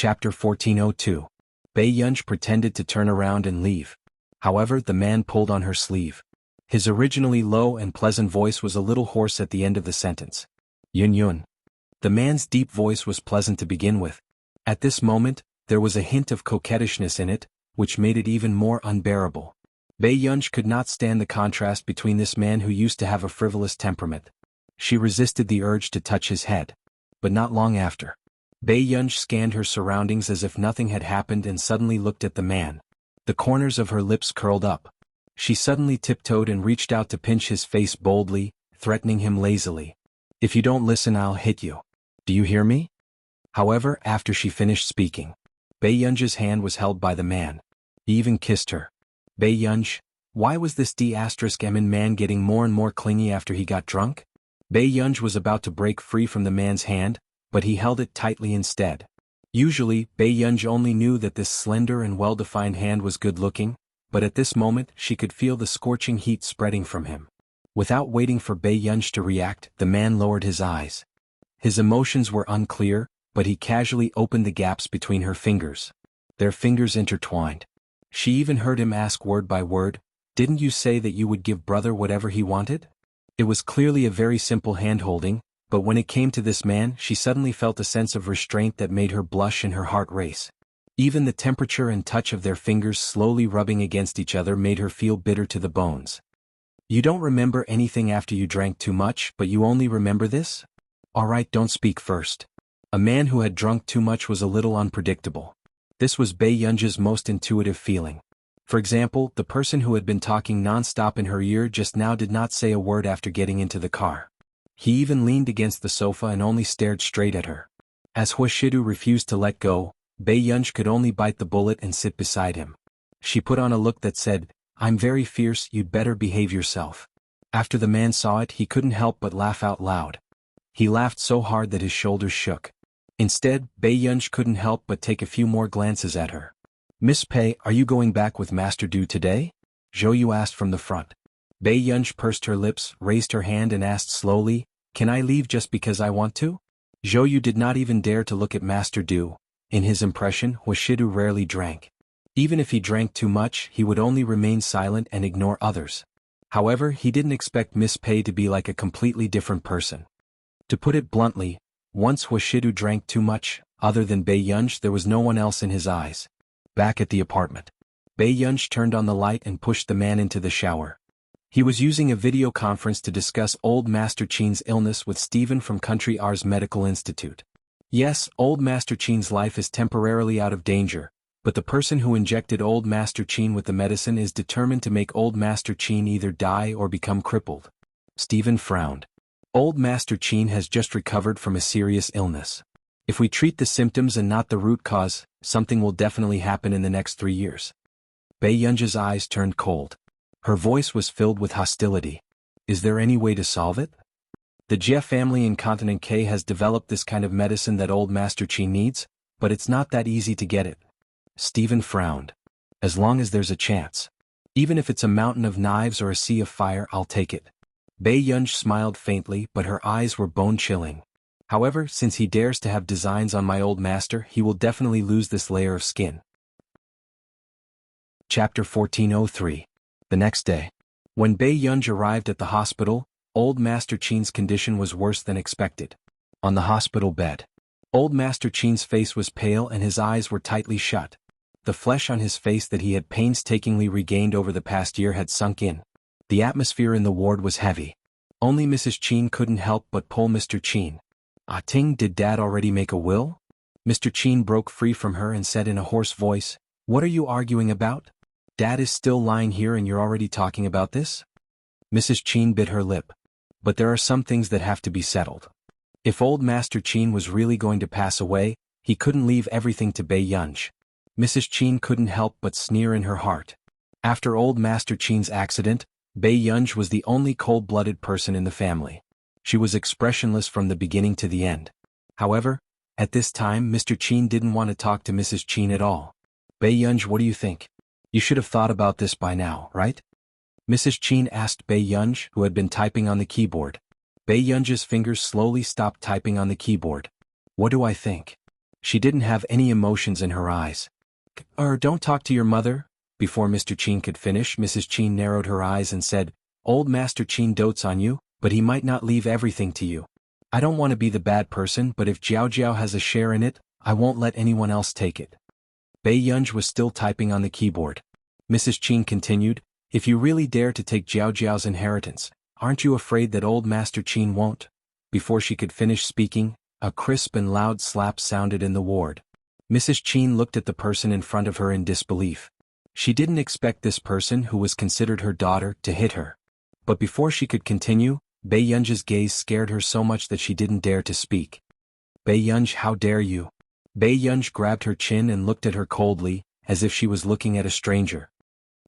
Chapter 1402. Bei Yunj pretended to turn around and leave. However, the man pulled on her sleeve. His originally low and pleasant voice was a little hoarse at the end of the sentence. Yun Yun. The man's deep voice was pleasant to begin with. At this moment, there was a hint of coquettishness in it, which made it even more unbearable. Bei Yunj could not stand the contrast between this man who used to have a frivolous temperament. She resisted the urge to touch his head. But not long after. Bei Yunj scanned her surroundings as if nothing had happened and suddenly looked at the man. The corners of her lips curled up. She suddenly tiptoed and reached out to pinch his face boldly, threatening him lazily. If you don't listen, I'll hit you. Do you hear me? However, after she finished speaking, Bei Yunj's hand was held by the man. He even kissed her. Bei Yunj, why was this D***M man getting more and more clingy after he got drunk? Bei Yunj was about to break free from the man's hand, but he held it tightly instead. Usually, Bei Yunj only knew that this slender and well-defined hand was good-looking, but at this moment she could feel the scorching heat spreading from him. Without waiting for Bei Yunj to react, the man lowered his eyes. His emotions were unclear, but he casually opened the gaps between her fingers. Their fingers intertwined. She even heard him ask word by word, "Didn't you say that you would give brother whatever he wanted?" It was clearly a very simple hand-holding, but when it came to this man, she suddenly felt a sense of restraint that made her blush and her heart race. Even the temperature and touch of their fingers slowly rubbing against each other made her feel bitter to the bones. You don't remember anything after you drank too much, but you only remember this? Alright, don't speak first. A man who had drunk too much was a little unpredictable. This was Bei Yunj's most intuitive feeling. For example, the person who had been talking non-stop in her ear just now did not say a word after getting into the car. He even leaned against the sofa and only stared straight at her. As Huashidu refused to let go, Bei Yunj could only bite the bullet and sit beside him. She put on a look that said, "I'm very fierce, you'd better behave yourself." After the man saw it, he couldn't help but laugh out loud. He laughed so hard that his shoulders shook. Instead, Bei Yunj couldn't help but take a few more glances at her. "Miss Pei, are you going back with Master Du today?" Zhou Yu asked from the front. Bei Yunj pursed her lips, raised her hand and asked slowly, "Can I leave just because I want to?" Zhou Yu did not even dare to look at Master Du. In his impression, Huashidu rarely drank. Even if he drank too much, he would only remain silent and ignore others. However, he didn't expect Miss Pei to be like a completely different person. To put it bluntly, once Huashidu drank too much, other than Bei Yunj there was no one else in his eyes. Back at the apartment, Bei Yunj turned on the light and pushed the man into the shower. He was using a video conference to discuss old Master Qin's illness with Stephen from Country R's Medical Institute. Yes, old Master Qin's life is temporarily out of danger, but the person who injected old Master Qin with the medicine is determined to make old Master Qin either die or become crippled. Stephen frowned. Old Master Qin has just recovered from a serious illness. If we treat the symptoms and not the root cause, something will definitely happen in the next 3 years. Bei Yunj's eyes turned cold. Her voice was filled with hostility. Is there any way to solve it? The Jie family in Continent K has developed this kind of medicine that old Master Qin needs, but it's not that easy to get it. Stephen frowned. As long as there's a chance. Even if it's a mountain of knives or a sea of fire, I'll take it. Bei Yunj smiled faintly, but her eyes were bone-chilling. However, since he dares to have designs on my old master, he will definitely lose this layer of skin. Chapter 1403. The next day. When Bei Yunj arrived at the hospital, old Master Qin's condition was worse than expected. On the hospital bed, old Master Qin's face was pale and his eyes were tightly shut. The flesh on his face that he had painstakingly regained over the past year had sunk in. The atmosphere in the ward was heavy. Only Mrs. Qin couldn't help but pull Mr. Qin. "Ah Ting, did Dad already make a will?" Mr. Qin broke free from her and said in a hoarse voice, "What are you arguing about? Dad is still lying here and you're already talking about this?" Mrs. Qin bit her lip. But there are some things that have to be settled. If old Master Qin was really going to pass away, he couldn't leave everything to Bei Yunj. Mrs. Qin couldn't help but sneer in her heart. After old Master Qin's accident, Bei Yunj was the only cold-blooded person in the family. She was expressionless from the beginning to the end. However, at this time Mr. Qin didn't want to talk to Mrs. Qin at all. "Bei Yunj, what do you think? You should have thought about this by now, right?" Mrs. Qin asked Bei Yunj, who had been typing on the keyboard. Bei Yunj's fingers slowly stopped typing on the keyboard. "What do I think? She didn't have any emotions in her eyes. Don't talk to your mother." Before Mr. Qin could finish, Mrs. Qin narrowed her eyes and said, "Old Master Qin dotes on you, but he might not leave everything to you. I don't want to be the bad person, but if Jiao Jiao has a share in it, I won't let anyone else take it." Bei Yunj was still typing on the keyboard. Mrs. Qin continued, "If you really dare to take Jiao Jiao's inheritance, aren't you afraid that old Master Qin won't?" Before she could finish speaking, a crisp and loud slap sounded in the ward. Mrs. Qin looked at the person in front of her in disbelief. She didn't expect this person, who was considered her daughter, to hit her. But before she could continue, Bei Yunj's gaze scared her so much that she didn't dare to speak. "Bei Yunj, how dare you?" Bei Yunj grabbed her chin and looked at her coldly, as if she was looking at a stranger.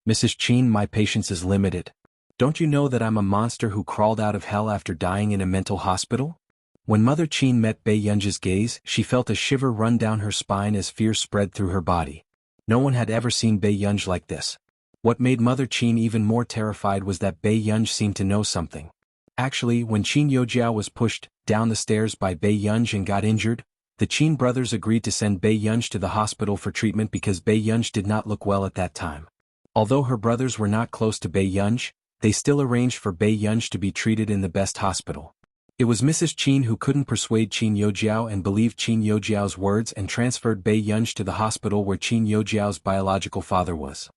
"Mrs. Qin, my patience is limited. Don't you know that I'm a monster who crawled out of hell after dying in a mental hospital?" When Mother Qin met Bei Yunj's gaze, she felt a shiver run down her spine as fear spread through her body. No one had ever seen Bei Yunj like this. What made Mother Qin even more terrified was that Bei Yunj seemed to know something. Actually, when Qin Yojiao was pushed down the stairs by Bei Yunj and got injured, the Qin brothers agreed to send Bei Yunj to the hospital for treatment because Bei Yunj did not look well at that time. Although her brothers were not close to Bei Yunj, they still arranged for Bei Yunj to be treated in the best hospital. It was Mrs. Qin who couldn't persuade Qin Yojiao and believed Qin Yojiao's words and transferred Bei Yunj to the hospital where Qin Yojiao's biological father was.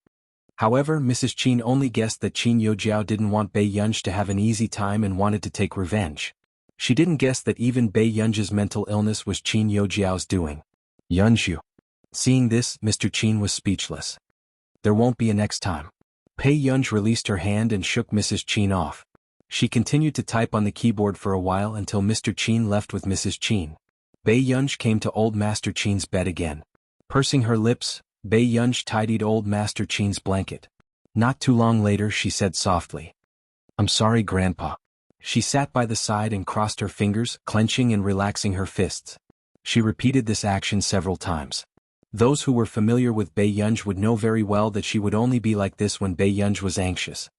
However, Mrs. Qin only guessed that Qin Yojiao didn't want Bei Yunj to have an easy time and wanted to take revenge. She didn't guess that even Bei Yunj's mental illness was Qin Yojiao's doing. Yunju. Seeing this, Mr. Qin was speechless. "There won't be a next time." Bei Yunj released her hand and shook Mrs. Qin off. She continued to type on the keyboard for a while until Mr. Qin left with Mrs. Qin. Bei Yunj came to old Master Qin's bed again. Pursing her lips, Bei Yunj tidied old Master Qin's blanket. Not too long later, she said softly, "I'm sorry, Grandpa." She sat by the side and crossed her fingers, clenching and relaxing her fists. She repeated this action several times. Those who were familiar with Bei Yunj would know very well that she would only be like this when Bei Yunj was anxious.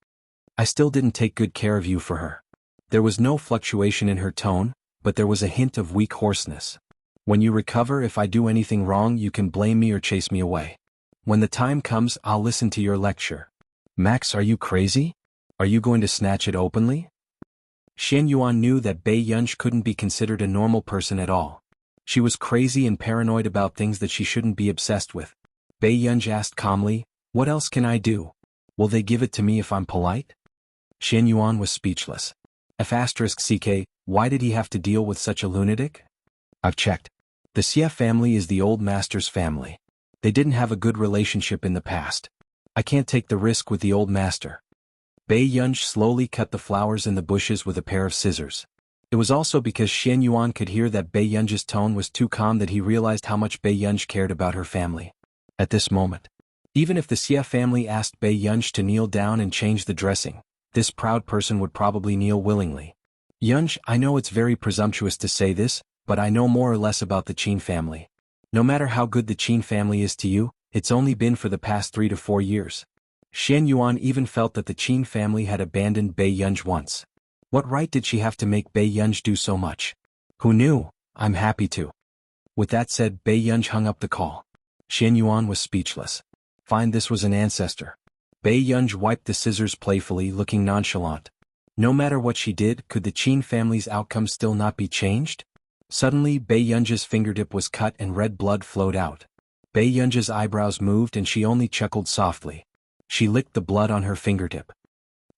"I still didn't take good care of you for her." There was no fluctuation in her tone, but there was a hint of weak hoarseness. "When you recover, if I do anything wrong, you can blame me or chase me away. When the time comes, I'll listen to your lecture." "Max, are you crazy? Are you going to snatch it openly?" Xian Yuan knew that Bei Yunj couldn't be considered a normal person at all. She was crazy and paranoid about things that she shouldn't be obsessed with. Bei Yunj asked calmly, "What else can I do? Will they give it to me if I'm polite?" Xian Yuan was speechless. F***CK, why did he have to deal with such a lunatic? "I've checked. The Xie family is the old master's family. They didn't have a good relationship in the past. I can't take the risk with the old master." Bei Yunj slowly cut the flowers in the bushes with a pair of scissors. It was also because Xian Yuan could hear that Bei Yunj's tone was too calm that he realized how much Bei Yunj cared about her family. At this moment, even if the Xie family asked Bei Yunj to kneel down and change the dressing, this proud person would probably kneel willingly. "Yunj, I know it's very presumptuous to say this, but I know more or less about the Qin family. No matter how good the Qin family is to you, it's only been for the past 3 to 4 years." Xian Yuan even felt that the Qin family had abandoned Bei Yunj once. What right did she have to make Bei Yunj do so much? "Who knew? I'm happy to." With that said, Bei Yunj hung up the call. Xian Yuan was speechless. Fine, this was an ancestor. Bei Yunj wiped the scissors playfully, looking nonchalant. No matter what she did, could the Qin family's outcome still not be changed? Suddenly, Bei Yunj's fingertip was cut and red blood flowed out. Bei Yunj's eyebrows moved and she only chuckled softly. She licked the blood on her fingertip.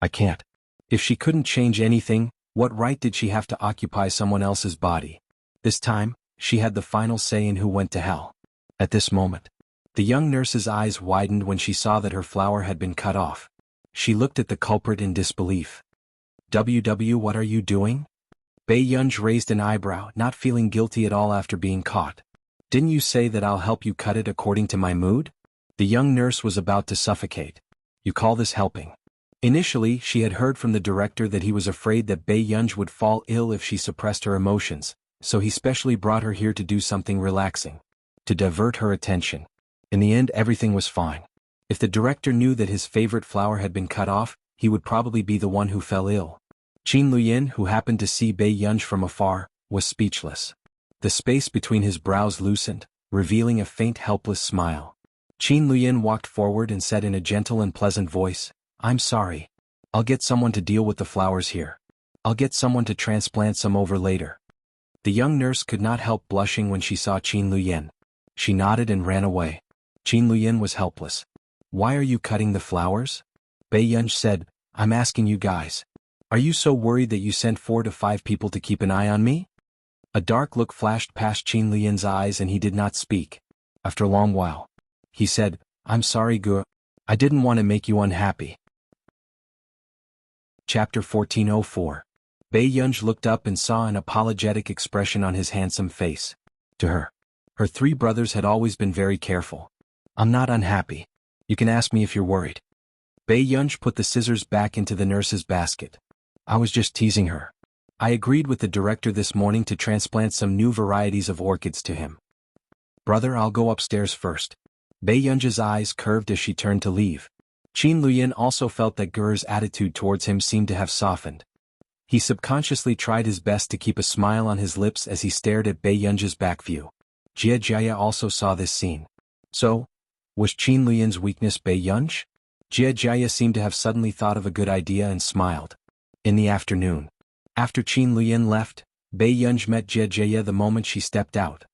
"I can't." If she couldn't change anything, what right did she have to occupy someone else's body? This time, she had the final say in who went to hell. At this moment, the young nurse's eyes widened when she saw that her flower had been cut off. She looked at the culprit in disbelief. "WW, what are you doing?" Bei Yunj raised an eyebrow, not feeling guilty at all after being caught. "Didn't you say that I'll help you cut it according to my mood?" The young nurse was about to suffocate. "You call this helping?" Initially, she had heard from the director that he was afraid that Bei Yunj would fall ill if she suppressed her emotions, so he specially brought her here to do something relaxing, to divert her attention. In the end, everything was fine. If the director knew that his favorite flower had been cut off, he would probably be the one who fell ill. Qin Luyin, who happened to see Bei Yunj from afar, was speechless. The space between his brows loosened, revealing a faint helpless smile. Qin Luyin walked forward and said in a gentle and pleasant voice, "I'm sorry. I'll get someone to deal with the flowers here. I'll get someone to transplant some over later." The young nurse could not help blushing when she saw Qin Luyin. She nodded and ran away. Qin Luyin was helpless. "Why are you cutting the flowers?" Bei Yunj said, "I'm asking you guys. Are you so worried that you sent 4 to 5 people to keep an eye on me?" A dark look flashed past Qin Luyin's eyes and he did not speak. After a long while, he said, "I'm sorry, Gu. I didn't want to make you unhappy." Chapter 1404. Bei Yunj looked up and saw an apologetic expression on his handsome face. To her, her 3 brothers had always been very careful. "I'm not unhappy. You can ask me if you're worried." Bei Yunj put the scissors back into the nurse's basket. "I was just teasing her. I agreed with the director this morning to transplant some new varieties of orchids to him." "Brother, I'll go upstairs first." Bei Yunj's eyes curved as she turned to leave. Qin Luyin also felt that Gur's attitude towards him seemed to have softened. He subconsciously tried his best to keep a smile on his lips as he stared at Bei Yunj's back view. Jia Jia also saw this scene. So, was Qin Luyin's weakness Bei Yunj? Jia Jia seemed to have suddenly thought of a good idea and smiled. In the afternoon, after Qin Luyin left, Bei Yunj met Jia Jia the moment she stepped out.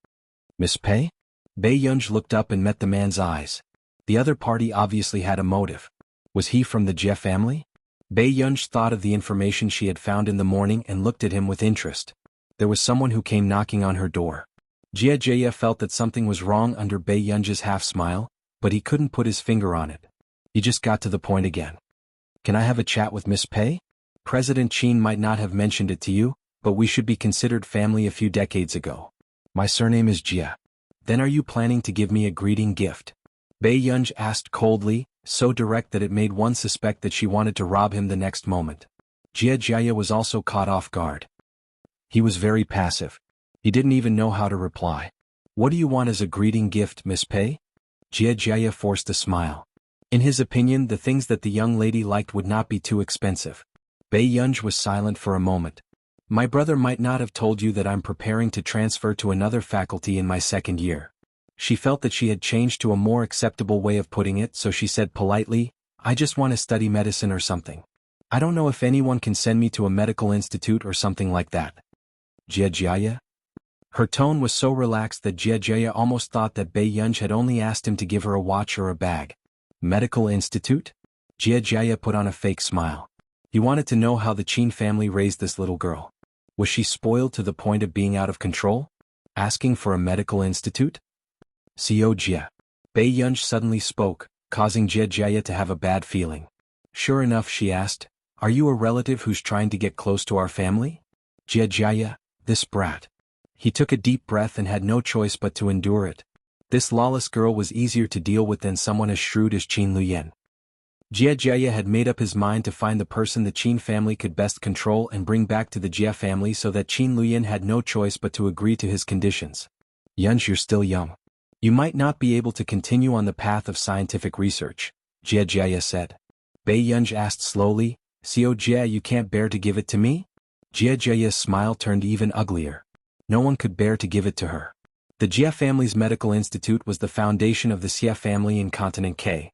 "Miss Pei?" Bei Yunj looked up and met the man's eyes. The other party obviously had a motive. Was he from the Jia family? Bei Yunj thought of the information she had found in the morning and looked at him with interest. There was someone who came knocking on her door. Jia Jia felt that something was wrong under Bei Yunj's half-smile, but he couldn't put his finger on it. He just got to the point again. "Can I have a chat with Miss Pei? President Qin might not have mentioned it to you, but we should be considered family a few decades ago. My surname is Jia. Then are you planning to give me a greeting gift?" Bei Yunj asked coldly, so direct that it made one suspect that she wanted to rob him the next moment. Jia Jia was also caught off guard. He was very passive. He didn't even know how to reply. "What do you want as a greeting gift, Miss Pei?" Jia Jia forced a smile. In his opinion, the things that the young lady liked would not be too expensive. Bei Yunj was silent for a moment. "My brother might not have told you that I'm preparing to transfer to another faculty in my 2nd year." She felt that she had changed to a more acceptable way of putting it, so she said politely, "I just want to study medicine or something. I don't know if anyone can send me to a medical institute or something like that." "Jia Jia?" Her tone was so relaxed that Jia Jia almost thought that Bei Yunj had only asked him to give her a watch or a bag. "Medical institute?" Jia Jia put on a fake smile. He wanted to know how the Qin family raised this little girl. Was she spoiled to the point of being out of control? Asking for a medical institute? "Co Jia." Bei Yunj suddenly spoke, causing Jia Jia to have a bad feeling. "Sure enough," she asked, "are you a relative who's trying to get close to our family?" Jia Jia, this brat. He took a deep breath and had no choice but to endure it. This lawless girl was easier to deal with than someone as shrewd as Qin Luyin. Jia Jia had made up his mind to find the person the Qin family could best control and bring back to the Jia family, so that Qin Luyin had no choice but to agree to his conditions. "Yunj, you're still young. You might not be able to continue on the path of scientific research," Jia Jia said. Bei Yunj asked slowly, "Co Jia, you can't bear to give it to me?" Jia Jia's smile turned even uglier. No one could bear to give it to her. The Jia family's medical institute was the foundation of the Xia family in Continent K.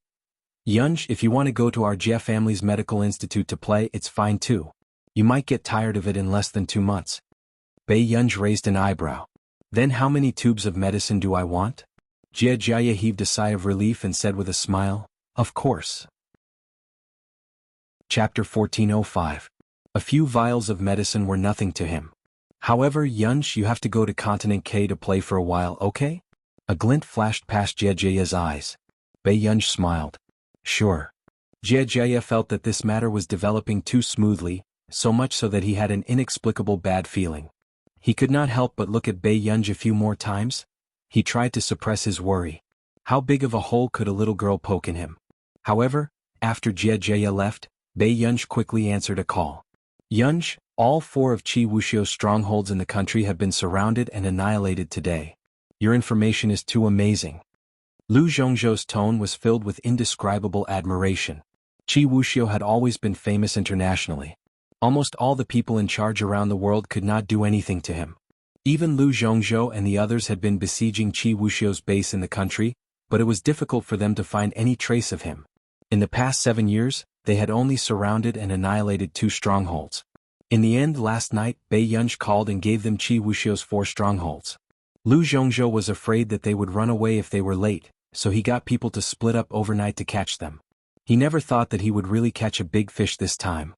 "Yunj, if you want to go to our Jia family's medical institute to play, it's fine too. You might get tired of it in less than 2 months." Bei Yunj raised an eyebrow. "Then how many tubes of medicine do I want?" Jia Jia heaved a sigh of relief and said with a smile, "Of course." Chapter 1405. A few vials of medicine were nothing to him. "However, Yunj, you have to go to Continent K to play for a while, okay?" A glint flashed past Jia Jia's eyes. Bei Yunj smiled. "Sure." Jia Jia felt that this matter was developing too smoothly, so much so that he had an inexplicable bad feeling. He could not help but look at Bei Yunj a few more times. He tried to suppress his worry. How big of a hole could a little girl poke in him? However, after Jia Jia left, Bei Yunj quickly answered a call. "Yunj, all 4 of Qi Wuxia's strongholds in the country have been surrounded and annihilated today. Your information is too amazing." Lu Zhongzhou's tone was filled with indescribable admiration. Qi Wuxiu had always been famous internationally. Almost all the people in charge around the world could not do anything to him. Even Lu Zhongzhou and the others had been besieging Qi Wuxiu's base in the country, but it was difficult for them to find any trace of him. In the past 7 years, they had only surrounded and annihilated 2 strongholds. In the end last night, Bai Yunj called and gave them Qi Wuxiu's 4 strongholds. Lu Zhongzhou was afraid that they would run away if they were late, so he got people to split up overnight to catch them. He never thought that he would really catch a big fish this time.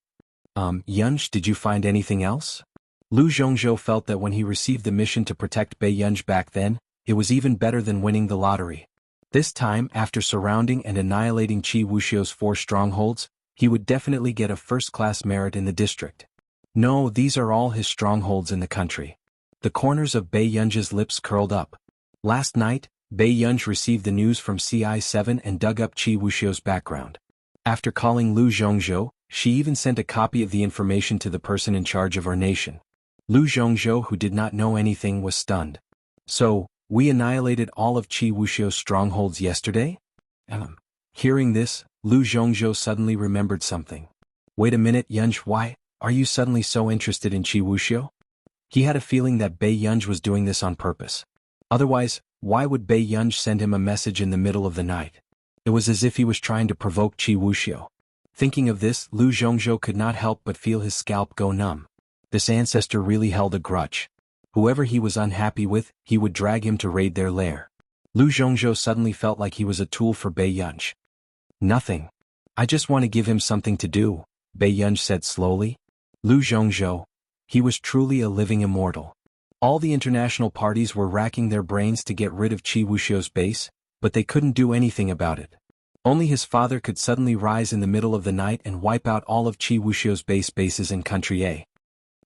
Yunj, did you find anything else? Lu Zhongzhou felt that when he received the mission to protect Bai Yunj back then, it was even better than winning the lottery. This time, after surrounding and annihilating Qi Wuxiu's 4 strongholds, he would definitely get a first-class merit in the district. No, these are all his strongholds in the country. The corners of Bai Yunj's lips curled up. Last night, Bai Yunj received the news from CI7 and dug up Qi Wuxiu's background. After calling Lu Zhongzhou, she even sent a copy of the information to the person in charge of our nation. Lu Zhongzhou, who did not know anything, was stunned. So, we annihilated all of Qi Wuxiu's strongholds yesterday? Hearing this, Lu Zhongzhou suddenly remembered something. Wait a minute, Yunj, why are you suddenly so interested in Qi Wuxiu? He had a feeling that Bai Yunj was doing this on purpose. Otherwise, why would Bai Yunj send him a message in the middle of the night? It was as if he was trying to provoke Qi Wuxiu. Thinking of this, Lu Zhongzhou could not help but feel his scalp go numb. This ancestor really held a grudge. Whoever he was unhappy with, he would drag him to raid their lair. Lu Zhongzhou suddenly felt like he was a tool for Bai Yunj. Nothing. I just want to give him something to do, Bai Yunj said slowly. Lu Zhongzhou. He was truly a living immortal. All the international parties were racking their brains to get rid of Qi Wuxiu's base, but they couldn't do anything about it. Only his father could suddenly rise in the middle of the night and wipe out all of Qi Wuxiu's bases in Country A.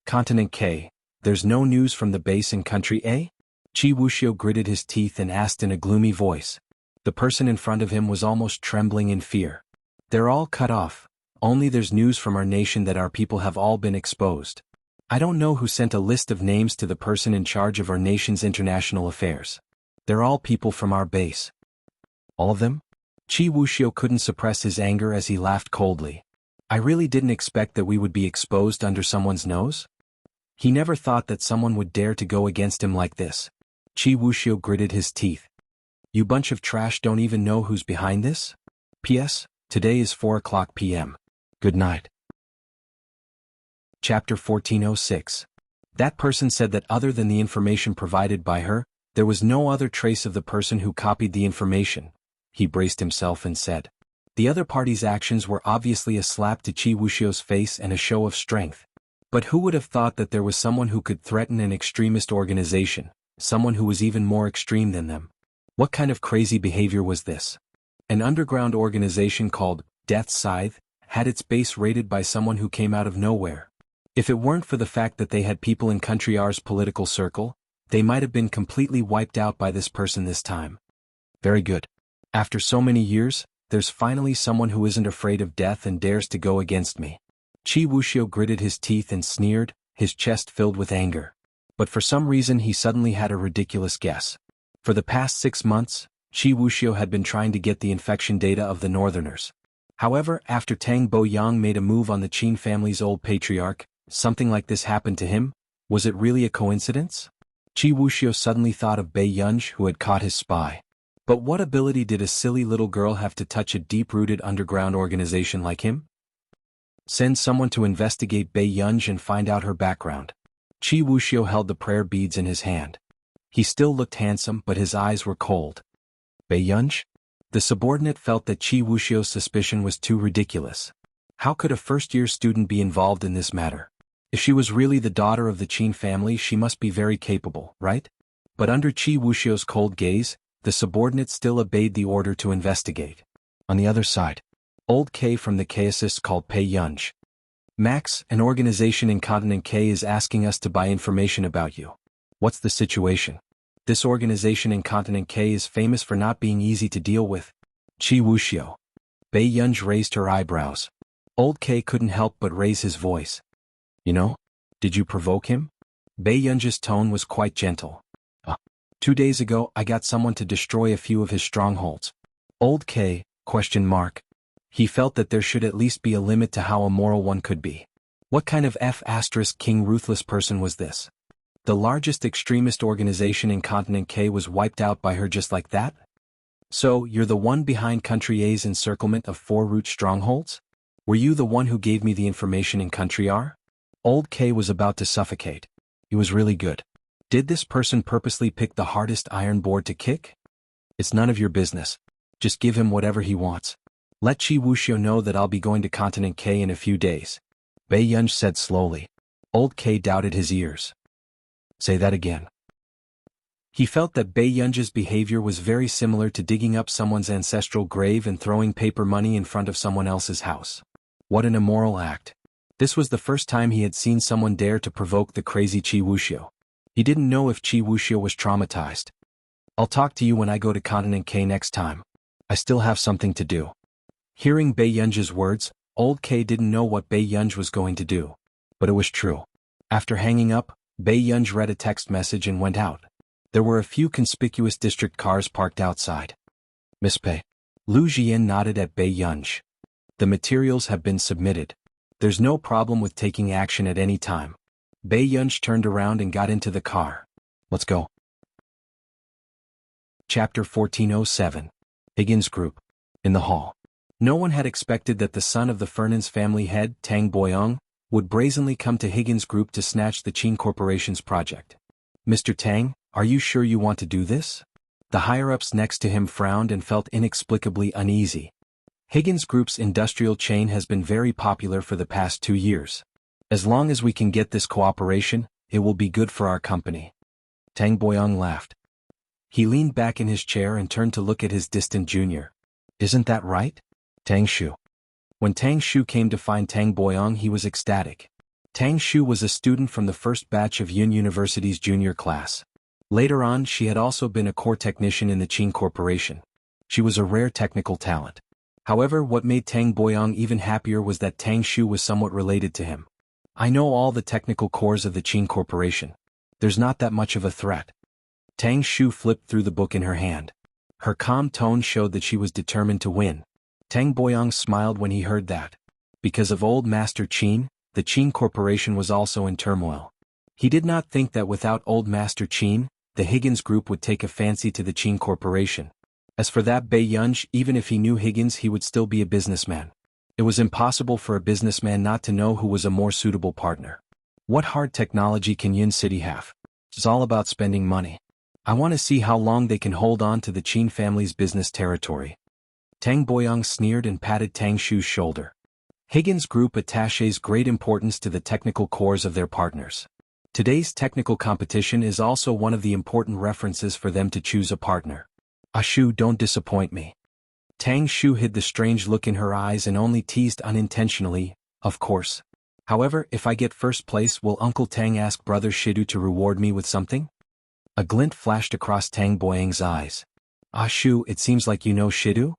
Continent K. There's no news from the base in Country A? Qi Wuxiu gritted his teeth and asked in a gloomy voice. The person in front of him was almost trembling in fear. They're all cut off. Only there's news from our nation that our people have all been exposed. I don't know who sent a list of names to the person in charge of our nation's international affairs. They're all people from our base. All of them? Qi Wuxiu couldn't suppress his anger as he laughed coldly. I really didn't expect that we would be exposed under someone's nose. He never thought that someone would dare to go against him like this. Qi Wuxiu gritted his teeth. You bunch of trash don't even know who's behind this? P.S. Today is 4:00 p.m. Good night. Chapter 1406. That person said that other than the information provided by her, there was no other trace of the person who copied the information. He braced himself and said. The other party's actions were obviously a slap to Qi Wuxiu's face and a show of strength. But who would have thought that there was someone who could threaten an extremist organization, someone who was even more extreme than them? What kind of crazy behavior was this? An underground organization called Death Scythe had its base raided by someone who came out of nowhere. If it weren't for the fact that they had people in Country R's political circle, they might have been completely wiped out by this person this time. Very good. After so many years, there's finally someone who isn't afraid of death and dares to go against me. Qi Wuxiu gritted his teeth and sneered, his chest filled with anger. But for some reason he suddenly had a ridiculous guess. For the past 6 months, Qi Wuxiu had been trying to get the infection data of the Northerners. However, after Tang Boyang made a move on the Qin family's old patriarch, something like this happened to him. Was it really a coincidence? Qi Wuxiu suddenly thought of Bai Yunj, who had caught his spy. But what ability did a silly little girl have to touch a deep-rooted underground organization like him? Send someone to investigate Bai Yunj and find out her background. Qi Wuxiu held the prayer beads in his hand. He still looked handsome, but his eyes were cold. Bai Yunj? The subordinate felt that Qi Wuxiu's suspicion was too ridiculous. How could a first-year student be involved in this matter? If she was really the daughter of the Qin family, she must be very capable, right? But under Qi Wuxiu's cold gaze, the subordinate still obeyed the order to investigate. On the other side, Old K from the K-assist called Bai Yunj. Max, an organization in Continent K is asking us to buy information about you. What's the situation? This organization in Continent K is famous for not being easy to deal with. Qi Wuxiu. Bai Yunj raised her eyebrows. Old K couldn't help but raise his voice. You know? Did you provoke him? Bai Yunj's tone was quite gentle. 2 days ago I got someone to destroy a few of his strongholds. Old K, ? He felt that there should at least be a limit to how immoral one could be. What kind of F** king ruthless person was this? The largest extremist organization in Continent K was wiped out by her just like that? So, you're the one behind Country A's encirclement of 4 root strongholds? Were you the one who gave me the information in Country R? Old K was about to suffocate. He was really good. Did this person purposely pick the hardest iron board to kick? It's none of your business. Just give him whatever he wants. Let Chi Wuxia know that I'll be going to Continent K in a few days. Bei Yunj said slowly. Old K doubted his ears. Say that again. He felt that Bei Yunj's behavior was very similar to digging up someone's ancestral grave and throwing paper money in front of someone else's house. What an immoral act. This was the first time he had seen someone dare to provoke the crazy Chi Wuxia. He didn't know if Chi Wuxia was traumatized. I'll talk to you when I go to Continent K next time. I still have something to do. Hearing Bei Yunj's words, Old K didn't know what Bei Yunj was going to do. But it was true. After hanging up, Bei Yunj read a text message and went out. There were a few conspicuous district cars parked outside. Miss Pei. Lu Jian nodded at Bei Yunj. The materials have been submitted. There's no problem with taking action at any time. Bei Yunj turned around and got into the car. Let's go. Chapter 1407. Higgins Group. In the hall. No one had expected that the son of the Fernandes family head, Tang Boyong, would brazenly come to Higgins Group to snatch the Qin Corporation's project. Mr. Tang, are you sure you want to do this? The higher-ups next to him frowned and felt inexplicably uneasy. Higgins Group's industrial chain has been very popular for the past 2 years. As long as we can get this cooperation, it will be good for our company. Tang Boyong laughed. He leaned back in his chair and turned to look at his distant junior. Isn't that right? Tang Shu. When Tang Shu came to find Tang Boyong, he was ecstatic. Tang Shu was a student from the first batch of Yun University's junior class. Later on, she had also been a core technician in the Qin Corporation. She was a rare technical talent. However, what made Tang Boyong even happier was that Tang Shu was somewhat related to him. I know all the technical cores of the Qin Corporation. There's not that much of a threat. Tang Shu flipped through the book in her hand. Her calm tone showed that she was determined to win. Tang Boyong smiled when he heard that. Because of old Master Qin, the Qin Corporation was also in turmoil. He did not think that without old Master Qin, the Higgins Group would take a fancy to the Qin Corporation. As for that Bei Yunj, even if he knew Higgins, he would still be a businessman. It was impossible for a businessman not to know who was a more suitable partner. What hard technology can Yun City have? It's all about spending money. I want to see how long they can hold on to the Qin family's business territory. Tang Boyong sneered and patted Tang Shu's shoulder. Higgins Group attaches great importance to the technical cores of their partners. Today's technical competition is also one of the important references for them to choose a partner. Shu, don't disappoint me. Tang Shu hid the strange look in her eyes and only teased unintentionally, of course. However, if I get first place, will Uncle Tang ask Brother Shidu to reward me with something? A glint flashed across Tang Boyong's eyes. Shu, it seems like you know Shidu?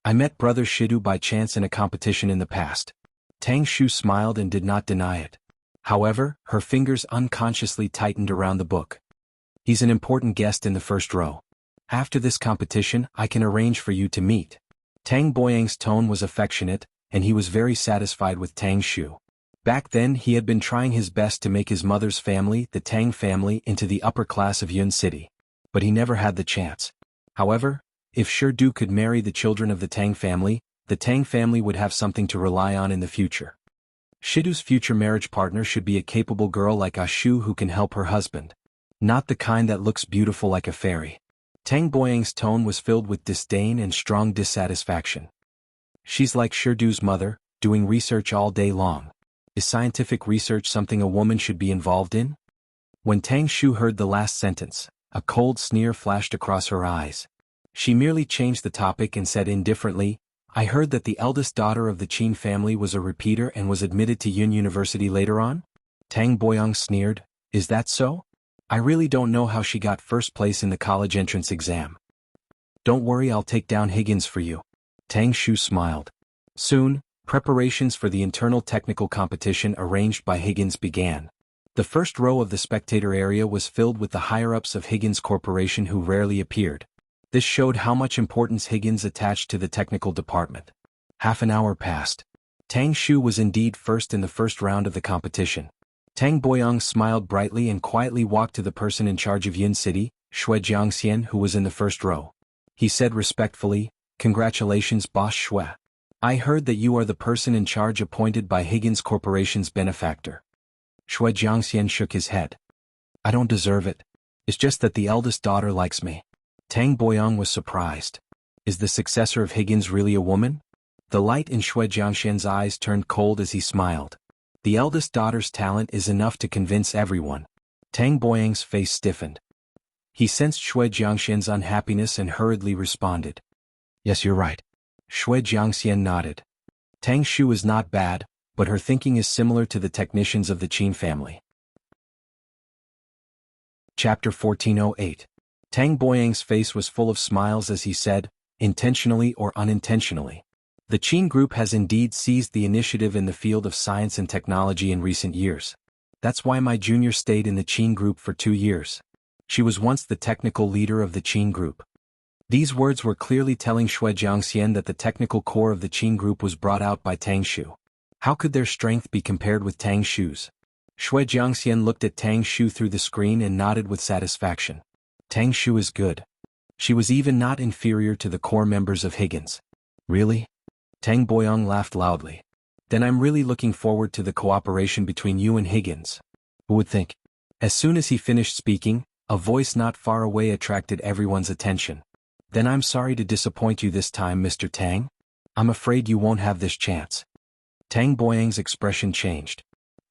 I met Brother Shidu by chance in a competition in the past. Tang Shu smiled and did not deny it. However, her fingers unconsciously tightened around the book. He's an important guest in the first row. After this competition, I can arrange for you to meet. Tang Boyong's tone was affectionate, and he was very satisfied with Tang Shu. Back then, he had been trying his best to make his mother's family, the Tang family, into the upper class of Yun City. But he never had the chance. However, if Shidu could marry the children of the Tang family would have something to rely on in the future. Shidu's future marriage partner should be a capable girl like Shu who can help her husband. Not the kind that looks beautiful like a fairy. Tang Boyong's tone was filled with disdain and strong dissatisfaction. She's like Shidu's mother, doing research all day long. Is scientific research something a woman should be involved in? When Tang Shu heard the last sentence, a cold sneer flashed across her eyes. She merely changed the topic and said indifferently, I heard that the eldest daughter of the Qin family was a repeater and was admitted to Yun University later on? Tang Boyong sneered, is that so? I really don't know how she got first place in the college entrance exam. Don't worry, I'll take down Higgins for you. Tang Shu smiled. Soon, preparations for the internal technical competition arranged by Higgins began. The first row of the spectator area was filled with the higher-ups of Higgins Corporation who rarely appeared. This showed how much importance Higgins attached to the technical department. Half an hour passed. Tang Shu was indeed first in the first round of the competition. Tang Boyang smiled brightly and quietly walked to the person in charge of Yun City, Shui Jiangxian, who was in the first row. He said respectfully, "Congratulations, Boss Shui. I heard that you are the person in charge appointed by Higgins Corporation's benefactor." Shui Jiangxian shook his head. "I don't deserve it. It's just that the eldest daughter likes me." Tang Boyang was surprised. Is the successor of Higgins really a woman? The light in Shui Jiangxian's eyes turned cold as he smiled. The eldest daughter's talent is enough to convince everyone. Tang Boyang's face stiffened. He sensed Shui Jiangxian's unhappiness and hurriedly responded. "Yes, you're right." Shui Jiangxian nodded. Tang Shu is not bad, but her thinking is similar to the technicians of the Qin family. Chapter 1408. Tang Boyang's face was full of smiles as he said, "Intentionally or unintentionally. The Qin Group has indeed seized the initiative in the field of science and technology in recent years. That's why my junior stayed in the Qin Group for 2 years. She was once the technical leader of the Qin Group." These words were clearly telling Shui Jiangxian that the technical core of the Qin Group was brought out by Tang Shu. How could their strength be compared with Tang Shu's? Shui Jiangxian looked at Tang Shu through the screen and nodded with satisfaction. Tang Shu is good. She was even not inferior to the core members of Higgins. Really? Tang Boyang laughed loudly. Then I'm really looking forward to the cooperation between you and Higgins. Who would think? As soon as he finished speaking, a voice not far away attracted everyone's attention. Then I'm sorry to disappoint you this time, Mr. Tang. I'm afraid you won't have this chance. Tang Boyang's expression changed.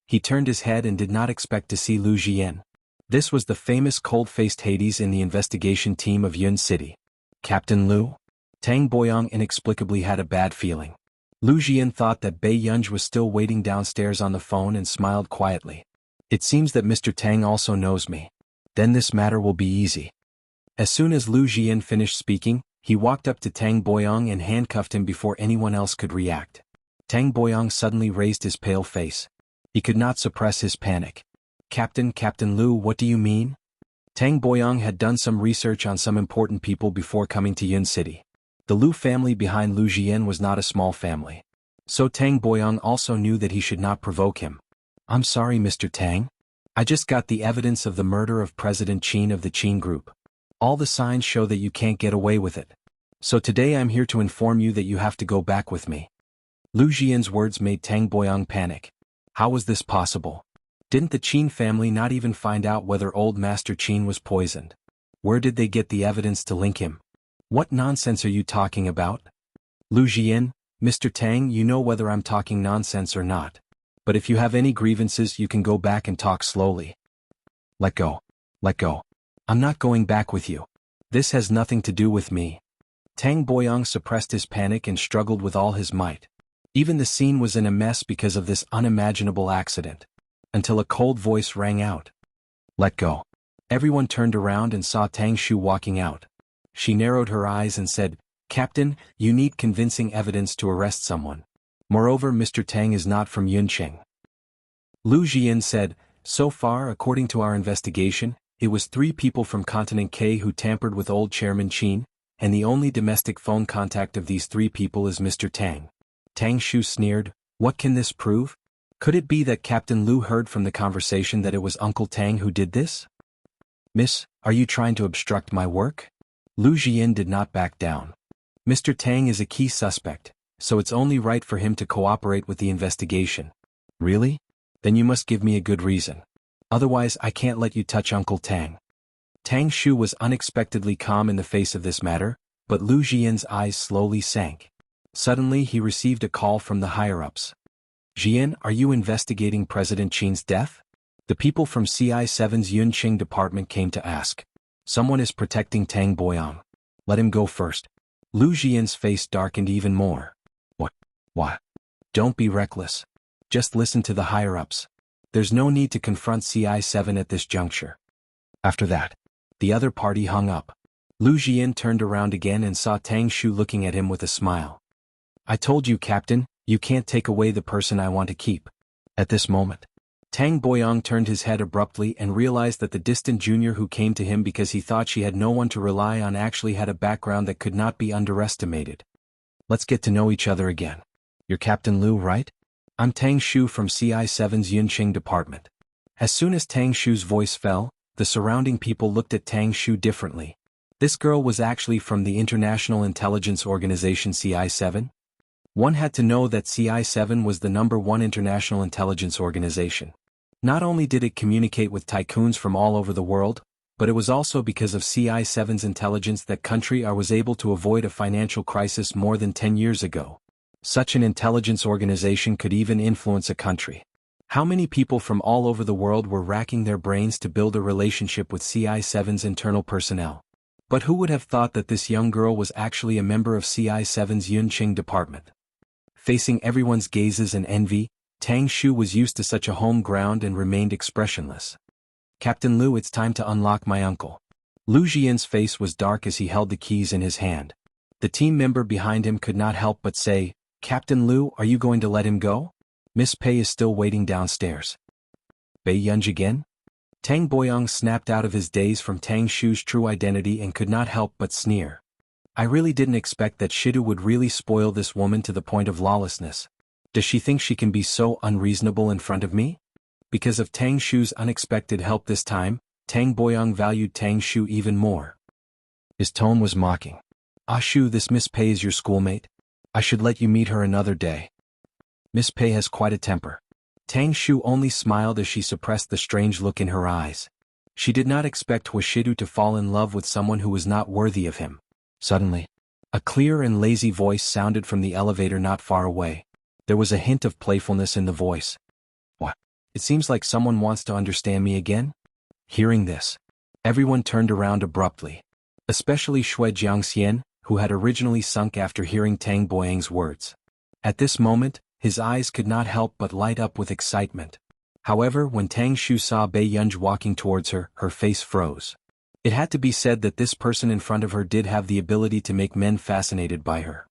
He turned his head and did not expect to see Lu Jian. This was the famous cold-faced Hades in the investigation team of Yun City. Captain Lu? Tang Boyang inexplicably had a bad feeling. Lu Jian thought that Bei Yunj was still waiting downstairs on the phone and smiled quietly. It seems that Mr. Tang also knows me. Then this matter will be easy. As soon as Lu Jian finished speaking, he walked up to Tang Boyang and handcuffed him before anyone else could react. Tang Boyang suddenly raised his pale face. He could not suppress his panic. Captain Lu, what do you mean?" Tang Boyang had done some research on some important people before coming to Yun City. The Lu family behind Lu Jian was not a small family. So Tang Boyang also knew that he should not provoke him. "I'm sorry, Mr. Tang. I just got the evidence of the murder of President Qin of the Qin Group. All the signs show that you can't get away with it. So today I'm here to inform you that you have to go back with me." Lu Jian's words made Tang Boyang panic. How was this possible? Didn't the Qin family not even find out whether old Master Qin was poisoned? Where did they get the evidence to link him? What nonsense are you talking about? Lu Jian, Mr. Tang, you know whether I'm talking nonsense or not. But if you have any grievances, you can go back and talk slowly. Let go. Let go. I'm not going back with you. This has nothing to do with me. Tang Boyang suppressed his panic and struggled with all his might. Even the scene was in a mess because of this unimaginable accident. Until a cold voice rang out. Let go. Everyone turned around and saw Tang Shu walking out. She narrowed her eyes and said, "Captain, you need convincing evidence to arrest someone. Moreover, Mr. Tang is not from Yunqing." Lu Jian said, "So far, according to our investigation, it was 3 people from Continent K who tampered with old Chairman Qin, and the only domestic phone contact of these 3 people is Mr. Tang." Tang Shu sneered, "What can this prove? Could it be that Captain Lu heard from the conversation that it was Uncle Tang who did this?" "Miss, are you trying to obstruct my work?" Lu Jian did not back down. "Mr. Tang is a key suspect, so it's only right for him to cooperate with the investigation." "Really? Then you must give me a good reason. Otherwise I can't let you touch Uncle Tang." Tang Shu was unexpectedly calm in the face of this matter, but Lu Jian's eyes slowly sank. Suddenly he received a call from the higher-ups. "Jian, are you investigating President Qin's death?" The people from CI7's Yunqing department came to ask. "Someone is protecting Tang Boyang. Let him go first." Lu Jian's face darkened even more. What? Don't be reckless. Just listen to the higher-ups. There's no need to confront CI7 at this juncture." After that, the other party hung up. Lu Jian turned around again and saw Tang Shu looking at him with a smile. "I told you, Captain, you can't take away the person I want to keep." At this moment, Tang Boyang turned his head abruptly and realized that the distant junior who came to him because he thought she had no one to rely on actually had a background that could not be underestimated. "Let's get to know each other again. You're Captain Lu, right? I'm Tang Shu from CI7's Yunqing department. As soon as Tang Shu's voice fell, the surrounding people looked at Tang Shu differently. This girl was actually from the International Intelligence Organization CI7? One had to know that CI7 was the #1 international intelligence organization. Not only did it communicate with tycoons from all over the world, but it was also because of CI7's intelligence that country R was able to avoid a financial crisis more than 10 years ago. Such an intelligence organization could even influence a country. How many people from all over the world were racking their brains to build a relationship with CI7's internal personnel? But who would have thought that this young girl was actually a member of CI7's Yunqing department? Facing everyone's gazes and envy, Tang Shu was used to such a home ground and remained expressionless. Captain Liu, it's time to unlock my uncle. Lu Jian's face was dark as he held the keys in his hand. The team member behind him could not help but say, Captain Liu, are you going to let him go? Miss Pei is still waiting downstairs. Bei Yunj again? Tang Boyong snapped out of his daze from Tang Shu's true identity and could not help but sneer. I really didn't expect that Shidu would really spoil this woman to the point of lawlessness. Does she think she can be so unreasonable in front of me? Because of Tang Shu's unexpected help this time, Tang Boyong valued Tang Shu even more. His tone was mocking. Ah Shu, this Miss Pei is your schoolmate? I should let you meet her another day. Miss Pei has quite a temper. Tang Shu only smiled as she suppressed the strange look in her eyes. She did not expect Washidu to fall in love with someone who was not worthy of him. Suddenly, a clear and lazy voice sounded from the elevator not far away. There was a hint of playfulness in the voice. What? It seems like someone wants to understand me again? Hearing this, everyone turned around abruptly. Especially Xue Jiangxian, who had originally sunk after hearing Tang Boyang's words. At this moment, his eyes could not help but light up with excitement. However, when Tang Shu saw Bei Yunj walking towards her, her face froze. It had to be said that this person in front of her did have the ability to make men fascinated by her.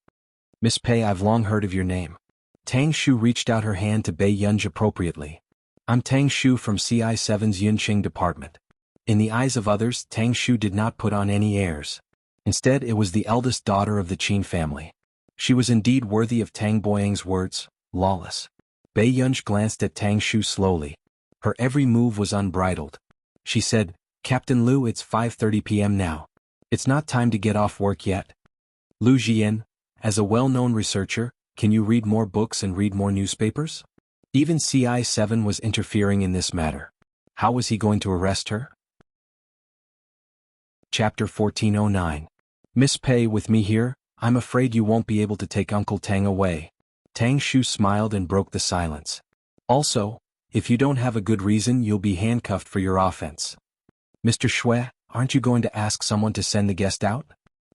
Miss Pei, I've long heard of your name. Tang Shu reached out her hand to Bei Yunj appropriately. I'm Tang Shu from CI7's Yunqing department. In the eyes of others, Tang Shu did not put on any airs. Instead, it was the eldest daughter of the Qin family. She was indeed worthy of Tang Boyang's words, lawless. Bei Yunj glanced at Tang Shu slowly. Her every move was unbridled. She said, Captain Liu, it's 5:30 p.m. now. It's not time to get off work yet. Lu Jian, as a well-known researcher, can you read more books and read more newspapers? Even CI7 was interfering in this matter. How was he going to arrest her? Chapter 1409. Miss Pei, with me here, I'm afraid you won't be able to take Uncle Tang away. Tang Shu smiled and broke the silence. Also, if you don't have a good reason, you'll be handcuffed for your offense. Mr. Xue, aren't you going to ask someone to send the guest out?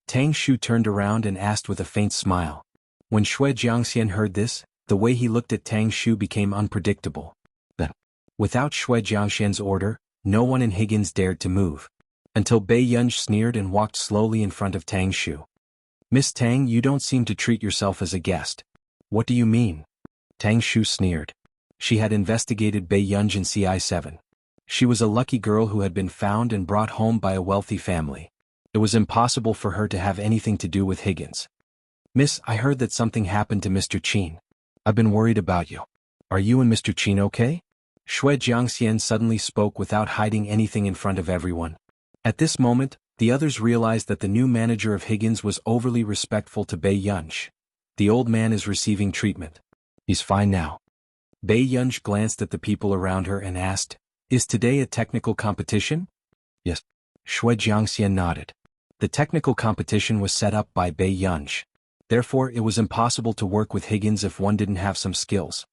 Tang Shu turned around and asked with a faint smile. When Xue Jiangxian heard this, the way he looked at Tang Shu became unpredictable. But, without Xue Jiangxian's order, no one in Higgins dared to move. Until Bei Yunj sneered and walked slowly in front of Tang Shu. Miss Tang, you don't seem to treat yourself as a guest. What do you mean? Tang Shu sneered. She had investigated Bei Yunj in CI7. She was a lucky girl who had been found and brought home by a wealthy family. It was impossible for her to have anything to do with Higgins. Miss, I heard that something happened to Mr. Qin. I've been worried about you. Are you and Mr. Qin okay? Xue Jiangxian suddenly spoke without hiding anything in front of everyone. At this moment, the others realized that the new manager of Higgins was overly respectful to Bei Yunj. The old man is receiving treatment. He's fine now. Bei Yunj glanced at the people around her and asked, Is today a technical competition? Yes. Xue Jiangxian nodded. The technical competition was set up by Bei Yunj. Therefore, it was impossible to work with Higgins if one didn't have some skills.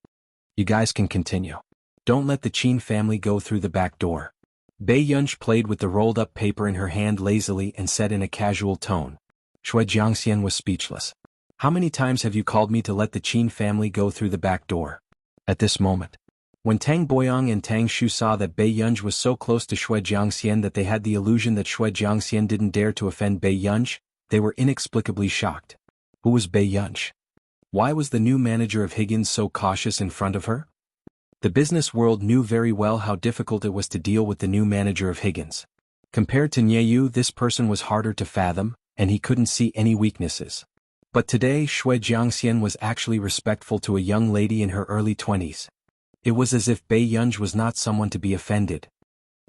You guys can continue. Don't let the Qin family go through the back door. Bei Yunj played with the rolled-up paper in her hand lazily and said in a casual tone. Xue Jiangxian was speechless. How many times have you called me to let the Qin family go through the back door? At this moment, when Tang Boyong and Tang Shu saw that Bei Yunj was so close to Xue Jiangxian that they had the illusion that Xue Jiangxian didn't dare to offend Bei Yunj, they were inexplicably shocked. Who was Bei Yunj? Why was the new manager of Higgins so cautious in front of her? The business world knew very well how difficult it was to deal with the new manager of Higgins. Compared to Nieyu, this person was harder to fathom, and he couldn't see any weaknesses. But today, Xue Jiangxian was actually respectful to a young lady in her early 20s. It was as if Bei Yunj was not someone to be offended.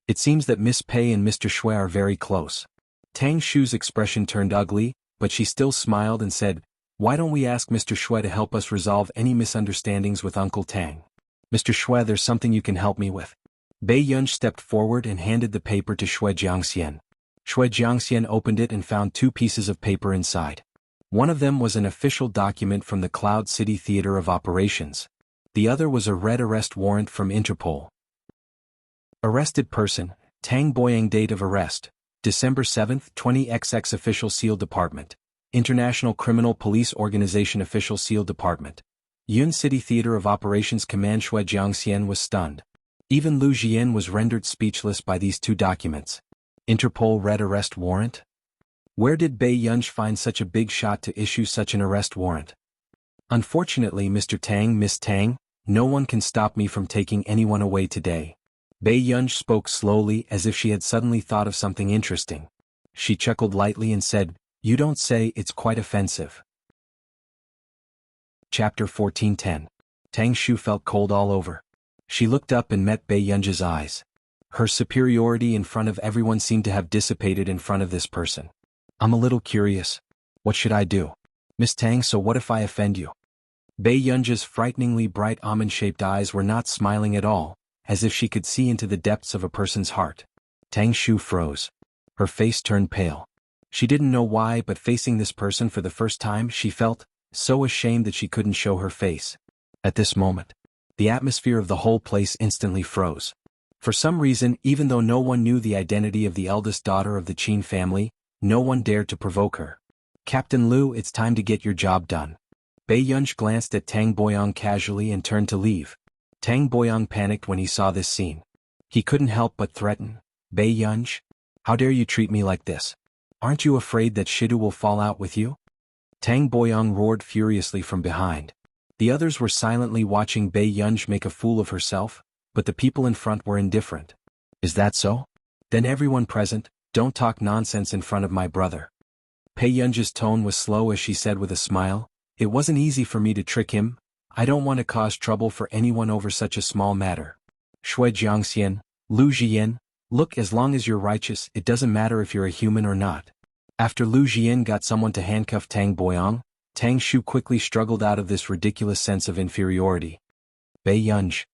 It seems that Miss Pei and Mr. Shui are very close. Tang Shu's expression turned ugly, but she still smiled and said, "Why don't we ask Mr. Shui to help us resolve any misunderstandings with Uncle Tang? Mr. Shui, there's something you can help me with." Bei Yunj stepped forward and handed the paper to Shui Jiangxian. Shui Jiangxian opened it and found 2 pieces of paper inside. One of them was an official document from the Cloud City Theater of Operations. The other was a red arrest warrant from Interpol. Arrested person, Tang Boyang. Date of arrest, December 7, 20XX. Official Seal Department, International Criminal Police Organization. Official Seal Department, Yun City Theater of Operations. Command. Shui Jiangxian was stunned. Even Lu Jian was rendered speechless by these 2 documents. Interpol red arrest warrant? Where did Bei Yunj find such a big shot to issue such an arrest warrant? Unfortunately, Mr. Tang, Miss Tang, no one can stop me from taking anyone away today. Bei Yunj spoke slowly as if she had suddenly thought of something interesting. She chuckled lightly and said, "You don't say, it's quite offensive." Chapter 14:10. Tang Shu felt cold all over. She looked up and met Bei Yunj's eyes. Her superiority in front of everyone seemed to have dissipated in front of this person. "I'm a little curious. What should I do? Miss Tang, so what if I offend you?" Bei Yunj's frighteningly bright almond-shaped eyes were not smiling at all, as if she could see into the depths of a person's heart. Tang Shu froze. Her face turned pale. She didn't know why, but facing this person for the first time, she felt so ashamed that she couldn't show her face. At this moment, the atmosphere of the whole place instantly froze. For some reason, even though no one knew the identity of the eldest daughter of the Qin family, no one dared to provoke her. "Captain Liu, it's time to get your job done." Bei Yunj glanced at Tang Boyang casually and turned to leave. Tang Boyang panicked when he saw this scene. He couldn't help but threaten, "Bei Yunj, how dare you treat me like this? Aren't you afraid that Shidu will fall out with you?" Tang Boyang roared furiously from behind. The others were silently watching Bei Yunj make a fool of herself, but the people in front were indifferent. "Is that so? Then everyone present, don't talk nonsense in front of my brother." Bei Yunj's tone was slow as she said with a smile, "It wasn't easy for me to trick him. I don't want to cause trouble for anyone over such a small matter. Shui Jiangxian, Lu Jian, look, as long as you're righteous, it doesn't matter if you're a human or not." After Lu Jian got someone to handcuff Tang Boyang, Tang Shu quickly struggled out of this ridiculous sense of inferiority. "Bei Yunj."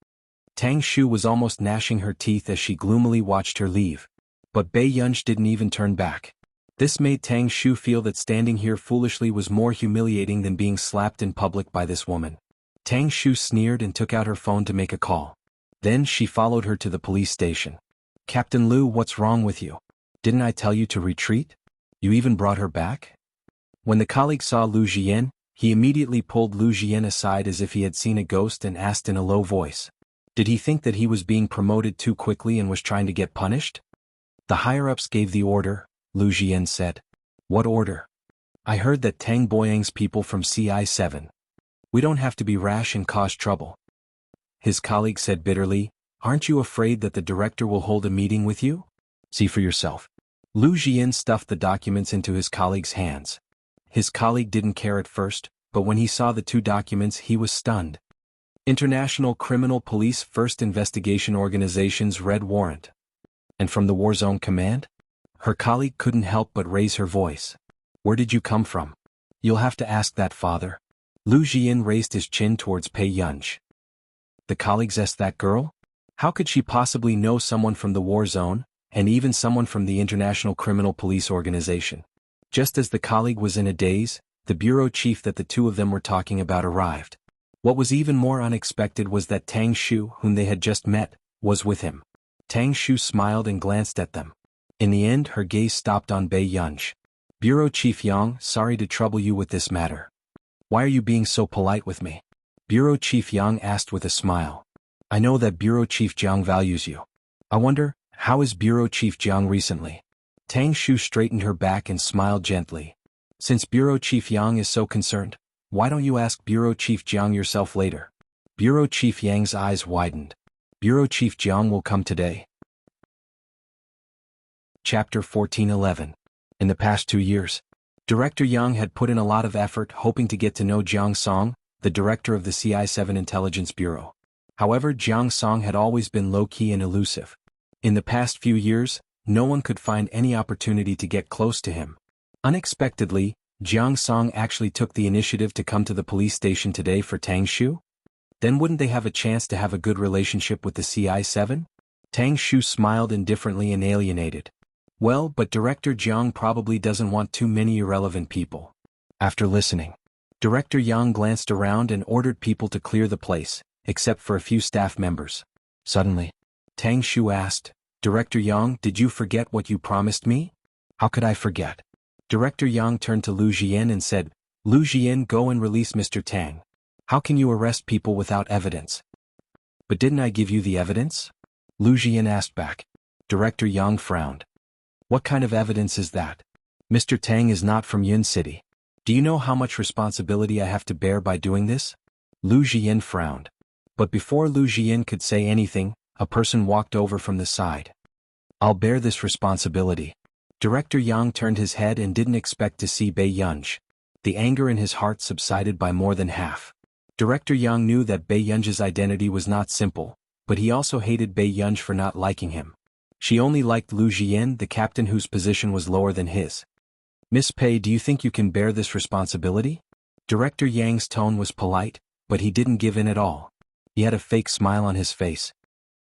Tang Shu was almost gnashing her teeth as she gloomily watched her leave. But Bei Yunj didn't even turn back. This made Tang Shu feel that standing here foolishly was more humiliating than being slapped in public by this woman. Tang Shu sneered and took out her phone to make a call. Then she followed her to the police station. "Captain Liu, what's wrong with you? Didn't I tell you to retreat? You even brought her back?" When the colleague saw Lu Jian, he immediately pulled Lu Jian aside as if he had seen a ghost and asked in a low voice, "Did he think that he was being promoted too quickly and was trying to get punished?" "The higher-ups gave the order," Lu Jian said. "What order?" "I heard that Tang Boyang's people from CI7. We don't have to be rash and cause trouble." His colleague said bitterly, "Aren't you afraid that the director will hold a meeting with you? See for yourself." Lu Jian stuffed the documents into his colleague's hands. His colleague didn't care at first, but when he saw the 2 documents he was stunned. International Criminal Police First Investigation Organization's red warrant. And from the War Zone Command? Her colleague couldn't help but raise her voice. "Where did you come from?" "You'll have to ask that, father." Lu Jian raised his chin towards Bei Yunj. The colleagues asked that girl? How could she possibly know someone from the War Zone, and even someone from the International Criminal Police Organization? Just as the colleague was in a daze, the bureau chief that the 2 of them were talking about arrived. What was even more unexpected was that Tang Shu, whom they had just met, was with him. Tang Shu smiled and glanced at them. In the end, her gaze stopped on Bei Yunj. "Bureau Chief Yang, sorry to trouble you with this matter. Why are you being so polite with me?" Bureau Chief Yang asked with a smile. "I know that Bureau Chief Jiang values you. I wonder, how is Bureau Chief Jiang recently?" Tang Shu straightened her back and smiled gently. "Since Bureau Chief Yang is so concerned, why don't you ask Bureau Chief Jiang yourself later?" Bureau Chief Yang's eyes widened. "Bureau Chief Jiang will come today." Chapter 14:11. In the past 2 years, Director Yang had put in a lot of effort hoping to get to know Jiang Song, the director of the CI7 Intelligence Bureau. However, Jiang Song had always been low-key and elusive. In the past few years, no one could find any opportunity to get close to him. Unexpectedly, Jiang Song actually took the initiative to come to the police station today for Tang Shu? Then wouldn't they have a chance to have a good relationship with the CI7? Tang Shu smiled indifferently and alienated. Well, but Director Jiang probably doesn't want too many irrelevant people. After listening, Director Yang glanced around and ordered people to clear the place, except for a few staff members. Suddenly, Tang Shu asked, Director Yang, did you forget what you promised me? How could I forget? Director Yang turned to Lu Jian and said, Lu Jian, go and release Mr. Tang. How can you arrest people without evidence? But didn't I give you the evidence? Lu Jian asked back. Director Yang frowned. What kind of evidence is that? Mr. Tang is not from Yun City. Do you know how much responsibility I have to bear by doing this? Lu Jian frowned. But before Lu Jian could say anything, a person walked over from the side. I'll bear this responsibility. Director Yang turned his head and didn't expect to see Bai Yunj. The anger in his heart subsided by more than half. Director Yang knew that Bai Yunj's identity was not simple, but he also hated Bai Yunj for not liking him. She only liked Lu Jian, the captain whose position was lower than his. Miss Pei, do you think you can bear this responsibility? Director Yang's tone was polite, but he didn't give in at all. He had a fake smile on his face.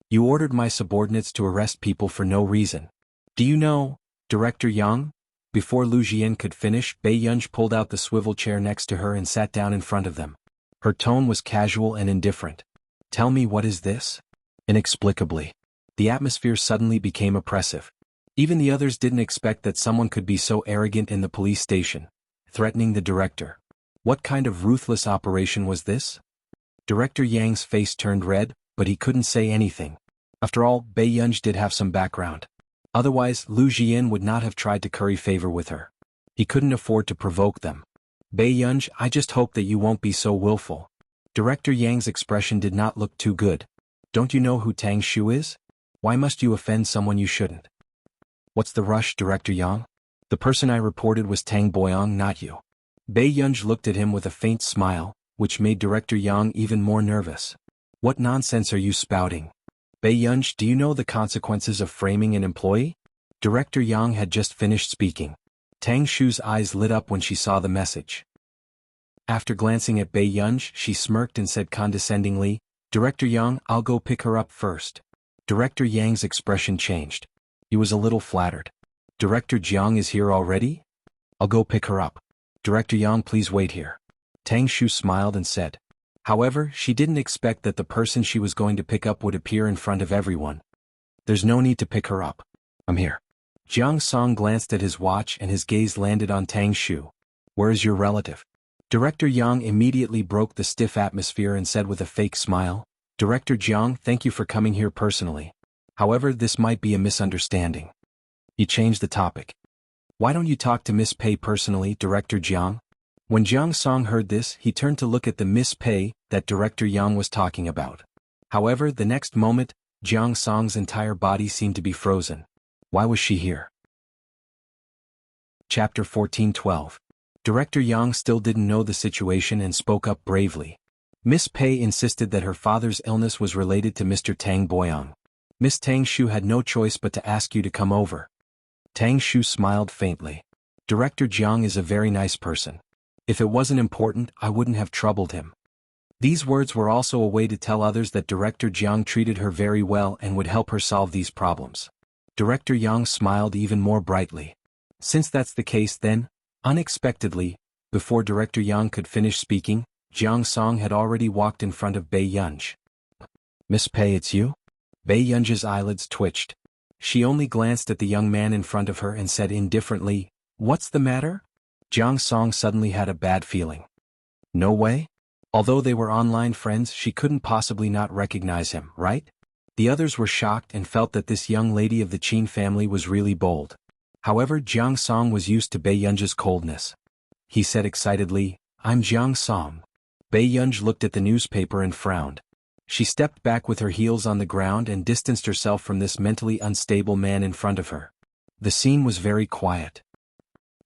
You ordered my subordinates to arrest people for no reason. Do you know, Director Yang? Before Lu Jian could finish, Bai Yunj pulled out the swivel chair next to her and sat down in front of them. Her tone was casual and indifferent. Tell me, what is this? Inexplicably, the atmosphere suddenly became oppressive. Even the others didn't expect that someone could be so arrogant in the police station, threatening the director. What kind of ruthless operation was this? Director Yang's face turned red, but he couldn't say anything. After all, Bai Yunj did have some background. Otherwise, Lu Jian would not have tried to curry favor with her. He couldn't afford to provoke them. Bai Yunj, I just hope that you won't be so willful. Director Yang's expression did not look too good. Don't you know who Tang Shu is? Why must you offend someone you shouldn't? What's the rush, Director Yang? The person I reported was Tang Boyong, not you. Bai Yunj looked at him with a faint smile, which made Director Yang even more nervous. What nonsense are you spouting? Bai Yunj, do you know the consequences of framing an employee? Director Yang had just finished speaking. Tang Shu's eyes lit up when she saw the message. After glancing at Bai Yunj, she smirked and said condescendingly, Director Yang, I'll go pick her up first. Director Yang's expression changed. He was a little flattered. Director Jiang is here already? I'll go pick her up. Director Yang, please wait here. Tang Shu smiled and said. However, she didn't expect that the person she was going to pick up would appear in front of everyone. There's no need to pick her up. I'm here. Jiang Song glanced at his watch and his gaze landed on Tang Shu. Where is your relative? Director Yang immediately broke the stiff atmosphere and said with a fake smile, Director Jiang, thank you for coming here personally. However, this might be a misunderstanding. He changed the topic. Why don't you talk to Miss Pei personally, Director Jiang? When Jiang Song heard this, he turned to look at the Miss Pei that Director Yang was talking about. However, the next moment, Jiang Song's entire body seemed to be frozen. Why was she here? Chapter 14:12. Director Yang still didn't know the situation and spoke up bravely. Miss Pei insisted that her father's illness was related to Mr. Tang Boyong. Miss Tang Shu had no choice but to ask you to come over. Tang Shu smiled faintly. Director Jiang is a very nice person. If it wasn't important, I wouldn't have troubled him. These words were also a way to tell others that Director Jiang treated her very well and would help her solve these problems. Director Yang smiled even more brightly. Since that's the case then, unexpectedly, before Director Yang could finish speaking, Jiang Song had already walked in front of Bai Yunj. Miss Pei, it's you? Bai Yunj's eyelids twitched. She only glanced at the young man in front of her and said indifferently, What's the matter? Jiang Song suddenly had a bad feeling. No way? Although they were online friends, she couldn't possibly not recognize him, right? The others were shocked and felt that this young lady of the Qin family was really bold. However, Jiang Song was used to Bai Yunj's coldness. He said excitedly, I'm Jiang Song. Bai Yunj looked at the newspaper and frowned. She stepped back with her heels on the ground and distanced herself from this mentally unstable man in front of her. The scene was very quiet.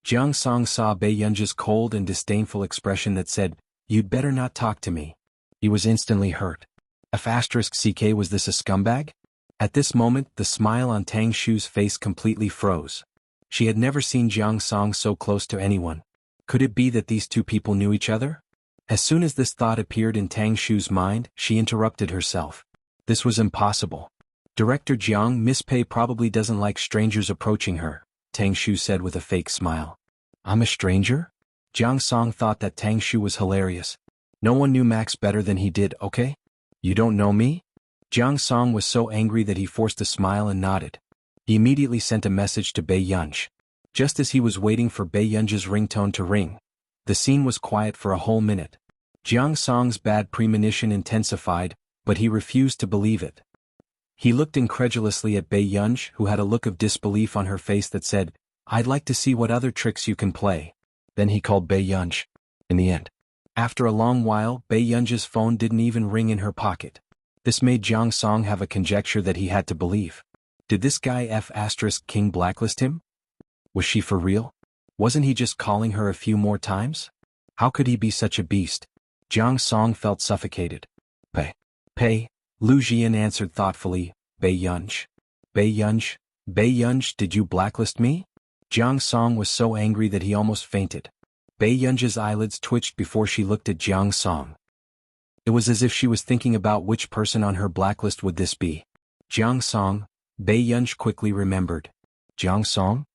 Jiang Song saw Bai Yunj's cold and disdainful expression that said, You'd better not talk to me. He was instantly hurt. F***ck, was this a scumbag? At this moment, the smile on Tang Shu's face completely froze. She had never seen Jiang Song so close to anyone. Could it be that these two people knew each other? As soon as this thought appeared in Tang Shu's mind, she interrupted herself. This was impossible. Director Jiang, Miss Pei probably doesn't like strangers approaching her, Tang Shu said with a fake smile. I'm a stranger? Jiang Song thought that Tang Shu was hilarious. No one knew Max better than he did, okay? You don't know me? Jiang Song was so angry that he forced a smile and nodded. He immediately sent a message to Bei Yunj. Just as he was waiting for Bei Yunj's ringtone to ring, the scene was quiet for a whole minute. Jiang Song's bad premonition intensified, but he refused to believe it. He looked incredulously at Bei Yunj, who had a look of disbelief on her face that said, I'd like to see what other tricks you can play. Then he called Bei Yunj. In the end, after a long while, Bei Yunj's phone didn't even ring in her pocket. This made Jiang Song have a conjecture that he had to believe. Did this guy F***king blacklist him? Was she for real? Wasn't he just calling her a few more times? How could he be such a beast? Jiang Song felt suffocated. Pei, Lu Jian answered thoughtfully, Bei Yunj. Bei Yunj, did you blacklist me? Jiang Song was so angry that he almost fainted. Bei Yunj's eyelids twitched before she looked at Jiang Song. It was as if she was thinking about which person on her blacklist would this be. Jiang Song, Bei Yunj quickly remembered. Jiang Song?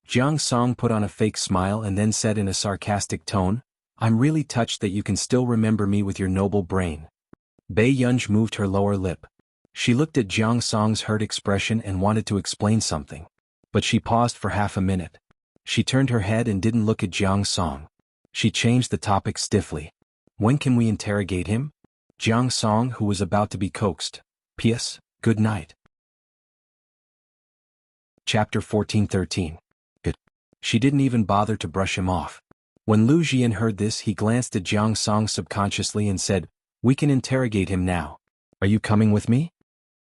Jiang Song put on a fake smile and then said in a sarcastic tone, I'm really touched that you can still remember me with your noble brain. Bei Yunj moved her lower lip. She looked at Jiang Song's hurt expression and wanted to explain something. But she paused for half a minute. She turned her head and didn't look at Jiang Song. She changed the topic stiffly. When can we interrogate him? Jiang Song, who was about to be coaxed. P.S. Good night. Chapter 14-13. Good. She didn't even bother to brush him off. When Lu Jian heard this, he glanced at Jiang Song subconsciously and said, We can interrogate him now. Are you coming with me?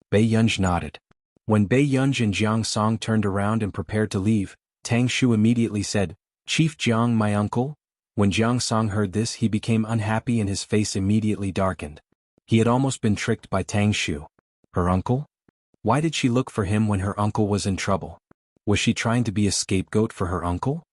Bei Yunj nodded. When Bei Yunj and Jiang Song turned around and prepared to leave, Tang Shu immediately said, Chief Jiang, my uncle? When Jiang Song heard this, he became unhappy and his face immediately darkened. He had almost been tricked by Tang Shu. Her uncle? Why did she look for him when her uncle was in trouble? Was she trying to be a scapegoat for her uncle?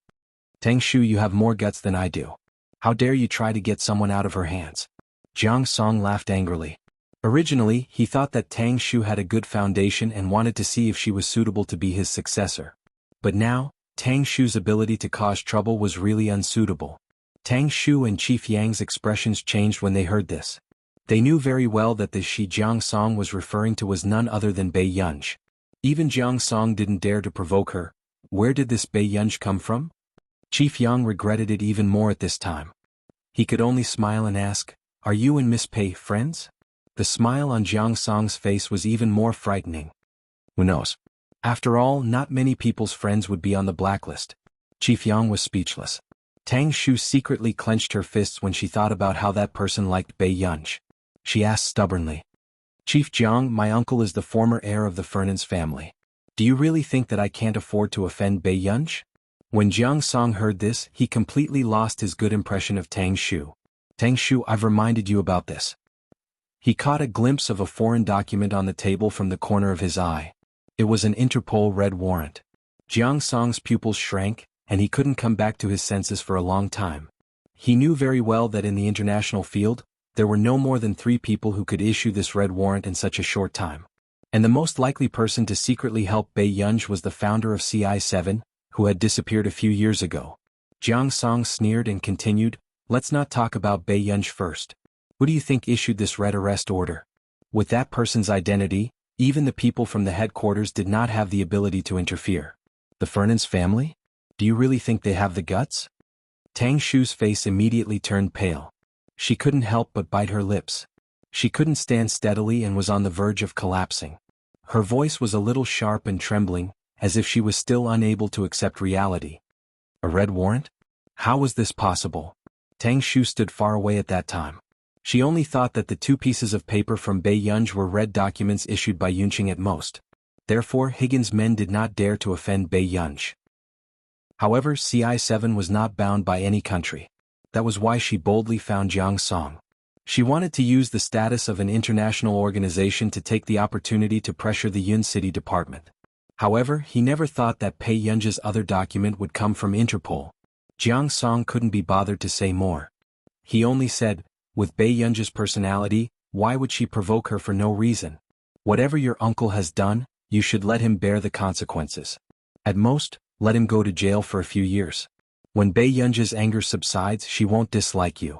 Tang Shu, you have more guts than I do. How dare you try to get someone out of her hands? Jiang Song laughed angrily. Originally, he thought that Tang Shu had a good foundation and wanted to see if she was suitable to be his successor. But now, Tang Shu's ability to cause trouble was really unsuitable. Tang Shu and Chief Yang's expressions changed when they heard this. They knew very well that the she Jiang Song was referring to was none other than Bei Yunj. Even Jiang Song didn't dare to provoke her. Where did this Bei Yunj come from? Chief Yang regretted it even more at this time. He could only smile and ask, Are you and Miss Pei friends? The smile on Jiang Song's face was even more frightening. Who knows? After all, not many people's friends would be on the blacklist. Chief Yang was speechless. Tang Shu secretly clenched her fists when she thought about how that person liked Bei Yunj. She asked stubbornly. Chief Jiang, my uncle is the former heir of the Fernan's family. Do you really think that I can't afford to offend Bei Yunj? When Jiang Song heard this, he completely lost his good impression of Tang Shu. Tang Shu, I've reminded you about this. He caught a glimpse of a foreign document on the table from the corner of his eye. It was an Interpol red warrant. Jiang Song's pupils shrank, and he couldn't come back to his senses for a long time. He knew very well that in the international field, there were no more than 3 people who could issue this red warrant in such a short time. And the most likely person to secretly help Bei Yunj was the founder of CI7, who had disappeared a few years ago. Jiang Song sneered and continued, Let's not talk about Bei Yunj first. Who do you think issued this red arrest order? With that person's identity, even the people from the headquarters did not have the ability to interfere. The Fernan's family? Do you really think they have the guts? Tang Shu's face immediately turned pale. She couldn't help but bite her lips. She couldn't stand steadily and was on the verge of collapsing. Her voice was a little sharp and trembling, as if she was still unable to accept reality. A red warrant? How was this possible? Tang Shu stood far away at that time. She only thought that the 2 pieces of paper from Bei Yunj were red documents issued by Yunqing at most. Therefore, Higgins' men did not dare to offend Bei Yunj. However, CI7 was not bound by any country. That was why she boldly found Jiang Song. She wanted to use the status of an international organization to take the opportunity to pressure the Yun City Department. However, he never thought that Pei Yunji's other document would come from Interpol. Jiang Song couldn't be bothered to say more. He only said, with Pei Yunji's personality, why would she provoke her for no reason? Whatever your uncle has done, you should let him bear the consequences. At most, let him go to jail for a few years. When Pei Yunji's anger subsides, she won't dislike you.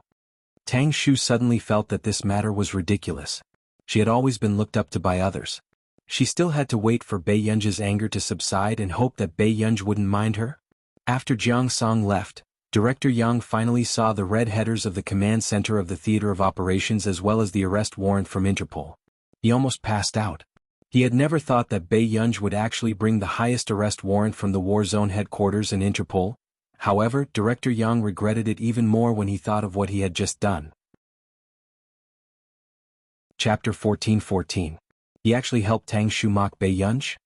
Tang Shu suddenly felt that this matter was ridiculous. She had always been looked up to by others. She still had to wait for Pei Yunji's anger to subside and hope that Pei Yunji wouldn't mind her. After Jiang Song left, Director Yang finally saw the red headers of the command center of the theater of operations as well as the arrest warrant from Interpol. He almost passed out. He had never thought that Pei Yunji would actually bring the highest arrest warrant from the war zone headquarters in Interpol. However, Director Yang regretted it even more when he thought of what he had just done. Chapter 14:14. He actually helped Tang Shu mock Pei Yunji?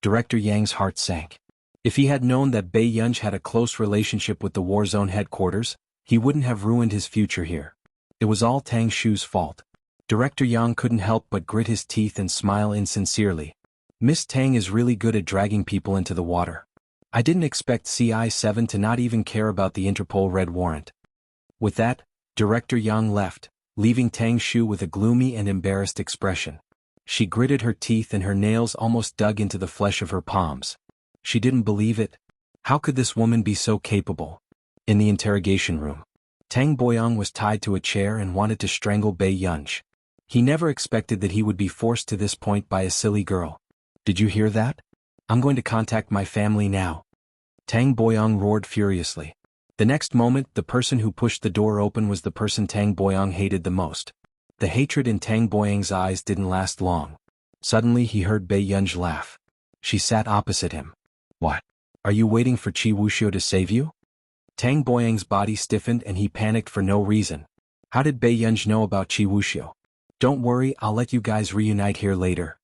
Director Yang's heart sank. If he had known that Pei Yunji had a close relationship with the war zone headquarters, he wouldn't have ruined his future here. It was all Tang Shu's fault. Director Yang couldn't help but grit his teeth and smile insincerely. Miss Tang is really good at dragging people into the water. I didn't expect CI7 to not even care about the Interpol red warrant. With that, Director Yang left, leaving Tang Shu with a gloomy and embarrassed expression. She gritted her teeth and her nails almost dug into the flesh of her palms. She didn't believe it. How could this woman be so capable? In the interrogation room, Tang Boyong was tied to a chair and wanted to strangle Pei Yunji. He never expected that he would be forced to this point by a silly girl. Did you hear that? I'm going to contact my family now. Tang Boyong roared furiously. The next moment, the person who pushed the door open was the person Tang Boyong hated the most. The hatred in Tang Boyong's eyes didn't last long. Suddenly he heard Pei Yunji laugh. She sat opposite him. What? Are you waiting for Qi Wuxiu to save you? Tang Boyong's body stiffened and he panicked for no reason. How did Pei Yunji know about Qi Wuxiu? Don't worry, I'll let you guys reunite here later.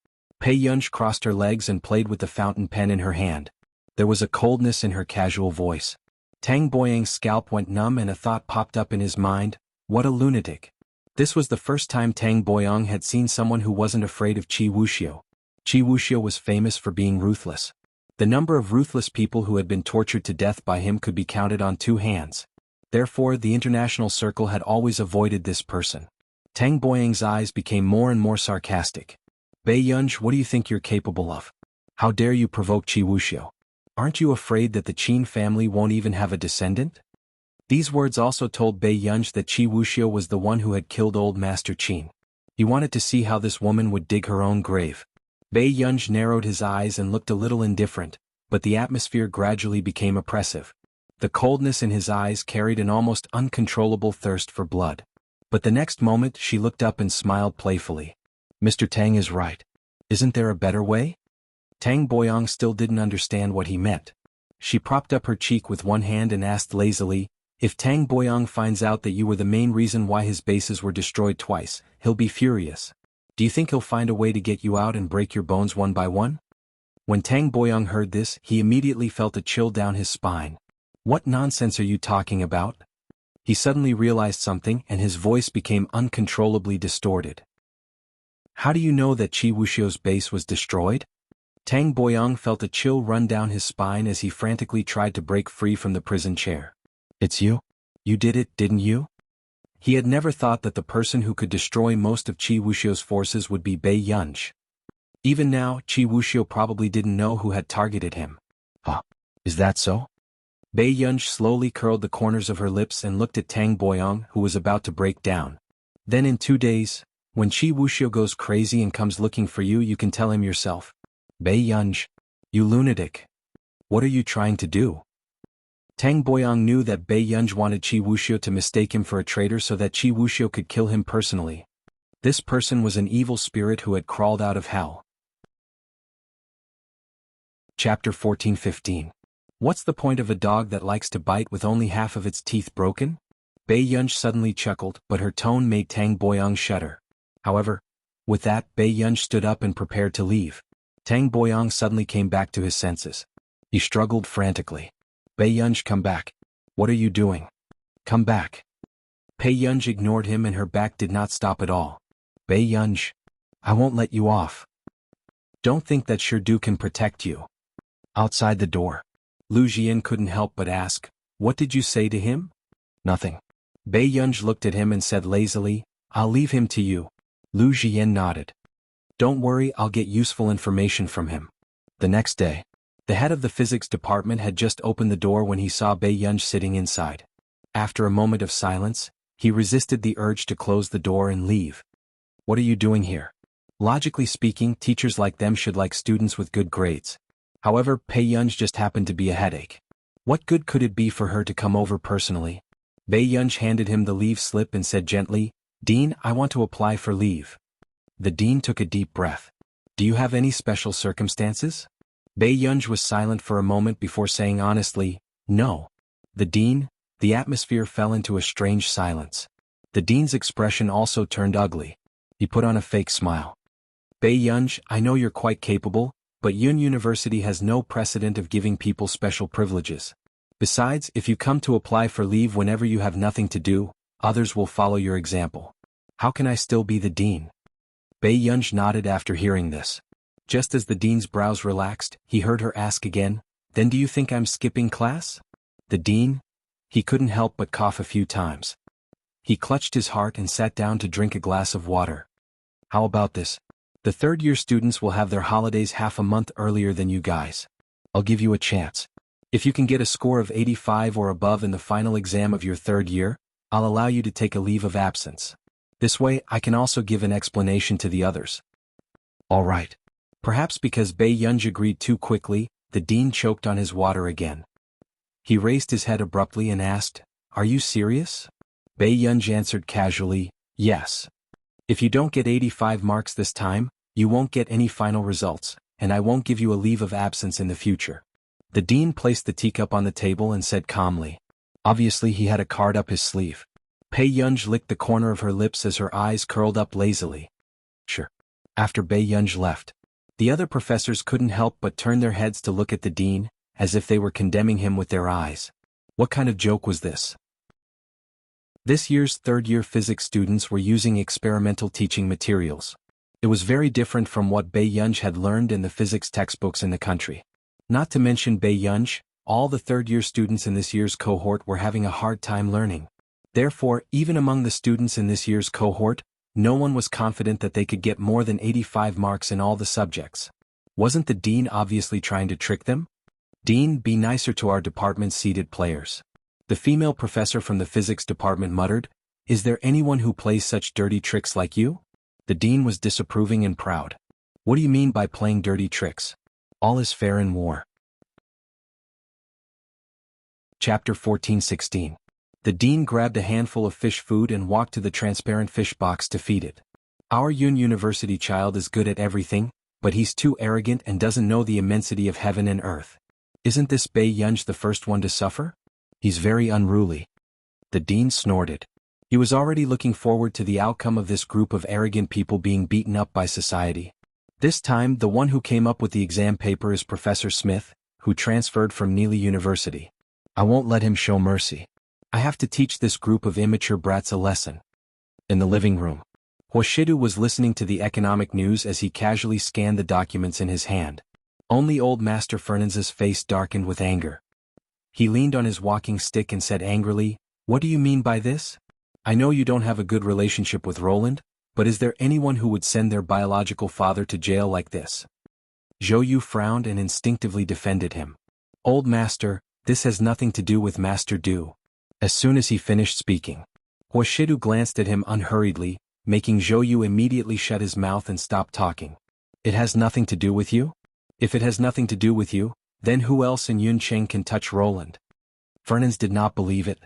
Pei Yunji crossed her legs and played with the fountain pen in her hand. There was a coldness in her casual voice. Tang Boyong's scalp went numb and a thought popped up in his mind. What a lunatic. This was the first time Tang Boyong had seen someone who wasn't afraid of Qi Wuxiu. Qi Wuxiu was famous for being ruthless. The number of ruthless people who had been tortured to death by him could be counted on 2 hands. Therefore, the international circle had always avoided this person. Tang Boyong's eyes became more and more sarcastic. Pei Yunji, what do you think you're capable of? How dare you provoke Qi Wuxiu? Aren't you afraid that the Qin family won't even have a descendant? These words also told Pei Yunji that Qi Wuxiu was the one who had killed old Master Qin. He wanted to see how this woman would dig her own grave. Pei Yunji narrowed his eyes and looked a little indifferent, but the atmosphere gradually became oppressive. The coldness in his eyes carried an almost uncontrollable thirst for blood. But the next moment she looked up and smiled playfully. Mr. Tang is right. Isn't there a better way? Tang Boyong still didn't understand what he meant. She propped up her cheek with one hand and asked lazily, if Tang Boyong finds out that you were the main reason why his bases were destroyed twice, he'll be furious. Do you think he'll find a way to get you out and break your bones one by one? When Tang Boyong heard this, he immediately felt a chill down his spine. What nonsense are you talking about? He suddenly realized something and his voice became uncontrollably distorted. How do you know that Qi Wuxiu's base was destroyed? Tang Boyong felt a chill run down his spine as he frantically tried to break free from the prison chair. It's you? You did it, didn't you? He had never thought that the person who could destroy most of Qi Wuxiu's forces would be Pei Yunji. Even now, Qi Wuxiu probably didn't know who had targeted him. Huh? Is that so? Pei Yunji slowly curled the corners of her lips and looked at Tang Boyong, who was about to break down. Then in 2 days, when Qi Wuxiu goes crazy and comes looking for you, you can tell him yourself. Pei Yunji, you lunatic. What are you trying to do? Tang Boyong knew that Pei Yunji wanted Qi Wuxiu to mistake him for a traitor so that Qi Wuxiu could kill him personally. This person was an evil spirit who had crawled out of hell. Chapter 14:15. What's the point of a dog that likes to bite with only half of its teeth broken? Pei Yunji suddenly chuckled, but her tone made Tang Boyong shudder. However, with that, Pei Yunji stood up and prepared to leave. Tang Boyong suddenly came back to his senses. He struggled frantically. Pei Yunji, come back. What are you doing? Come back. Pei Yunj ignored him and her back did not stop at all. Bei Yunj, I won't let you off. Don't think that Shirdu can protect you. Outside the door, Lu Jian couldn't help but ask, what did you say to him? Nothing. Bei Yunj looked at him and said lazily, I'll leave him to you. Lu Jian nodded. Don't worry, I'll get useful information from him. The next day, the head of the physics department had just opened the door when he saw Bei Yunj sitting inside. After a moment of silence, he resisted the urge to close the door and leave. What are you doing here? Logically speaking, teachers like them should like students with good grades. However, Pei Yunj just happened to be a headache. What good could it be for her to come over personally? Bei Yunj handed him the leave slip and said gently, Dean, I want to apply for leave. The dean took a deep breath. Do you have any special circumstances? Bei Yunj was silent for a moment before saying honestly, no. The atmosphere fell into a strange silence. The dean's expression also turned ugly. He put on a fake smile. Bei Yunj, I know you're quite capable, but Yun University has no precedent of giving people special privileges. Besides, if you come to apply for leave whenever you have nothing to do, others will follow your example. How can I still be the dean? Bei Yunj nodded after hearing this. Just as the dean's brows relaxed, he heard her ask again, then do you think I'm skipping class? The dean? He couldn't help but cough a few times. He clutched his heart and sat down to drink a glass of water. How about this? The third-year students will have their holidays half a month earlier than you guys. I'll give you a chance. If you can get a score of 85 or above in the final exam of your third year, I'll allow you to take a leave of absence. This way, I can also give an explanation to the others. All right. Perhaps because Bei Yunj agreed too quickly, the dean choked on his water again. He raised his head abruptly and asked, Are you serious? Bei Yunj answered casually, Yes. If you don't get 85 marks this time, you won't get any final results, and I won't give you a leave of absence in the future. The dean placed the teacup on the table and said calmly. Obviously he had a card up his sleeve. Pei Yunj licked the corner of her lips as her eyes curled up lazily. Sure. After Bei Yunj left, the other professors couldn't help but turn their heads to look at the dean, as if they were condemning him with their eyes. What kind of joke was this? This year's third-year physics students were using experimental teaching materials. It was very different from what Bei Yunj had learned in the physics textbooks in the country. Not to mention Bei Yunj, all the third-year students in this year's cohort were having a hard time learning. Therefore, even among the students in this year's cohort, no one was confident that they could get more than 85 marks in all the subjects. Wasn't the dean obviously trying to trick them? Dean, be nicer to our department's seated players. The female professor from the physics department muttered, Is there anyone who plays such dirty tricks like you? The dean was disapproving and proud. What do you mean by playing dirty tricks? All is fair in war. Chapter 14:16. The dean grabbed a handful of fish food and walked to the transparent fish box to feed it. Our Yun University child is good at everything, but he's too arrogant and doesn't know the immensity of heaven and earth. Isn't this Bei Yunj the first one to suffer? He's very unruly. The dean snorted. He was already looking forward to the outcome of this group of arrogant people being beaten up by society. This time, the one who came up with the exam paper is Professor Smith, who transferred from Neely University. I won't let him show mercy. I have to teach this group of immature brats a lesson. In the living room, Hoshidu was listening to the economic news as he casually scanned the documents in his hand. Only old Master Fernanz's face darkened with anger. He leaned on his walking stick and said angrily, What do you mean by this? I know you don't have a good relationship with Roland, but is there anyone who would send their biological father to jail like this? Zhou Yu frowned and instinctively defended him. Old Master, this has nothing to do with Master Du. As soon as he finished speaking, Hoshidu glanced at him unhurriedly, making Zhou Yu immediately shut his mouth and stop talking. It has nothing to do with you? If it has nothing to do with you, then who else in Yuncheng can touch Roland? Fernanz did not believe it.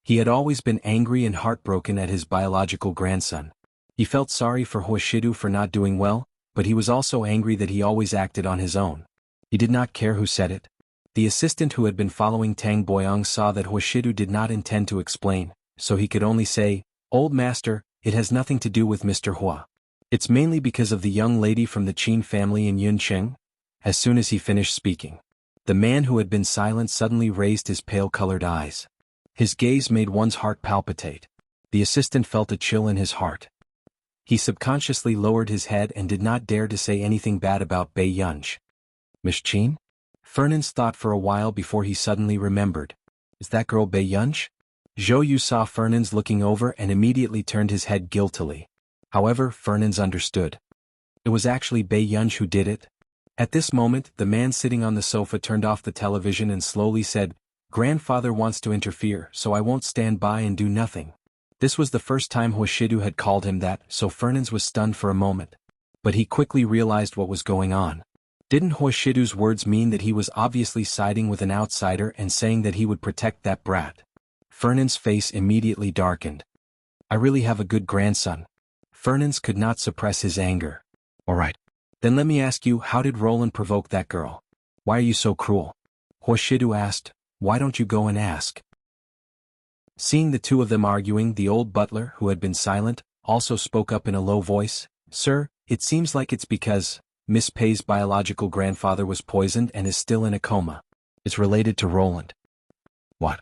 He had always been angry and heartbroken at his biological grandson. He felt sorry for Hoshidu for not doing well, but he was also angry that he always acted on his own. He did not care who said it. The assistant who had been following Tang Boyang saw that Hoshidu did not intend to explain, so he could only say, Old Master, it has nothing to do with Mr. Hua. It's mainly because of the young lady from the Qin family in Yuncheng. As soon as he finished speaking, the man who had been silent suddenly raised his pale-colored eyes. His gaze made one's heart palpitate. The assistant felt a chill in his heart. He subconsciously lowered his head and did not dare to say anything bad about Bei Yunj. Miss Chin? Fernans thought for a while before he suddenly remembered. Is that girl Bei Yunj? Zhou Yu saw Fernans looking over and immediately turned his head guiltily. However, Fernans understood. It was actually Bei Yunj who did it. At this moment, the man sitting on the sofa turned off the television and slowly said, "Grandfather wants to interfere, so I won't stand by and do nothing." This was the first time Huashidu had called him that, so Fernans was stunned for a moment. But he quickly realized what was going on. Didn't Huashidu's words mean that he was obviously siding with an outsider and saying that he would protect that brat? Fernans' face immediately darkened. I really have a good grandson. Fernans could not suppress his anger. Alright. Then let me ask you, how did Roland provoke that girl? Why are you so cruel? Huashidu asked. Why don't you go and ask? Seeing the two of them arguing, the old butler, who had been silent, also spoke up in a low voice. Sir, it seems like it's because Miss Pei's biological grandfather was poisoned and is still in a coma. It's related to Roland. What?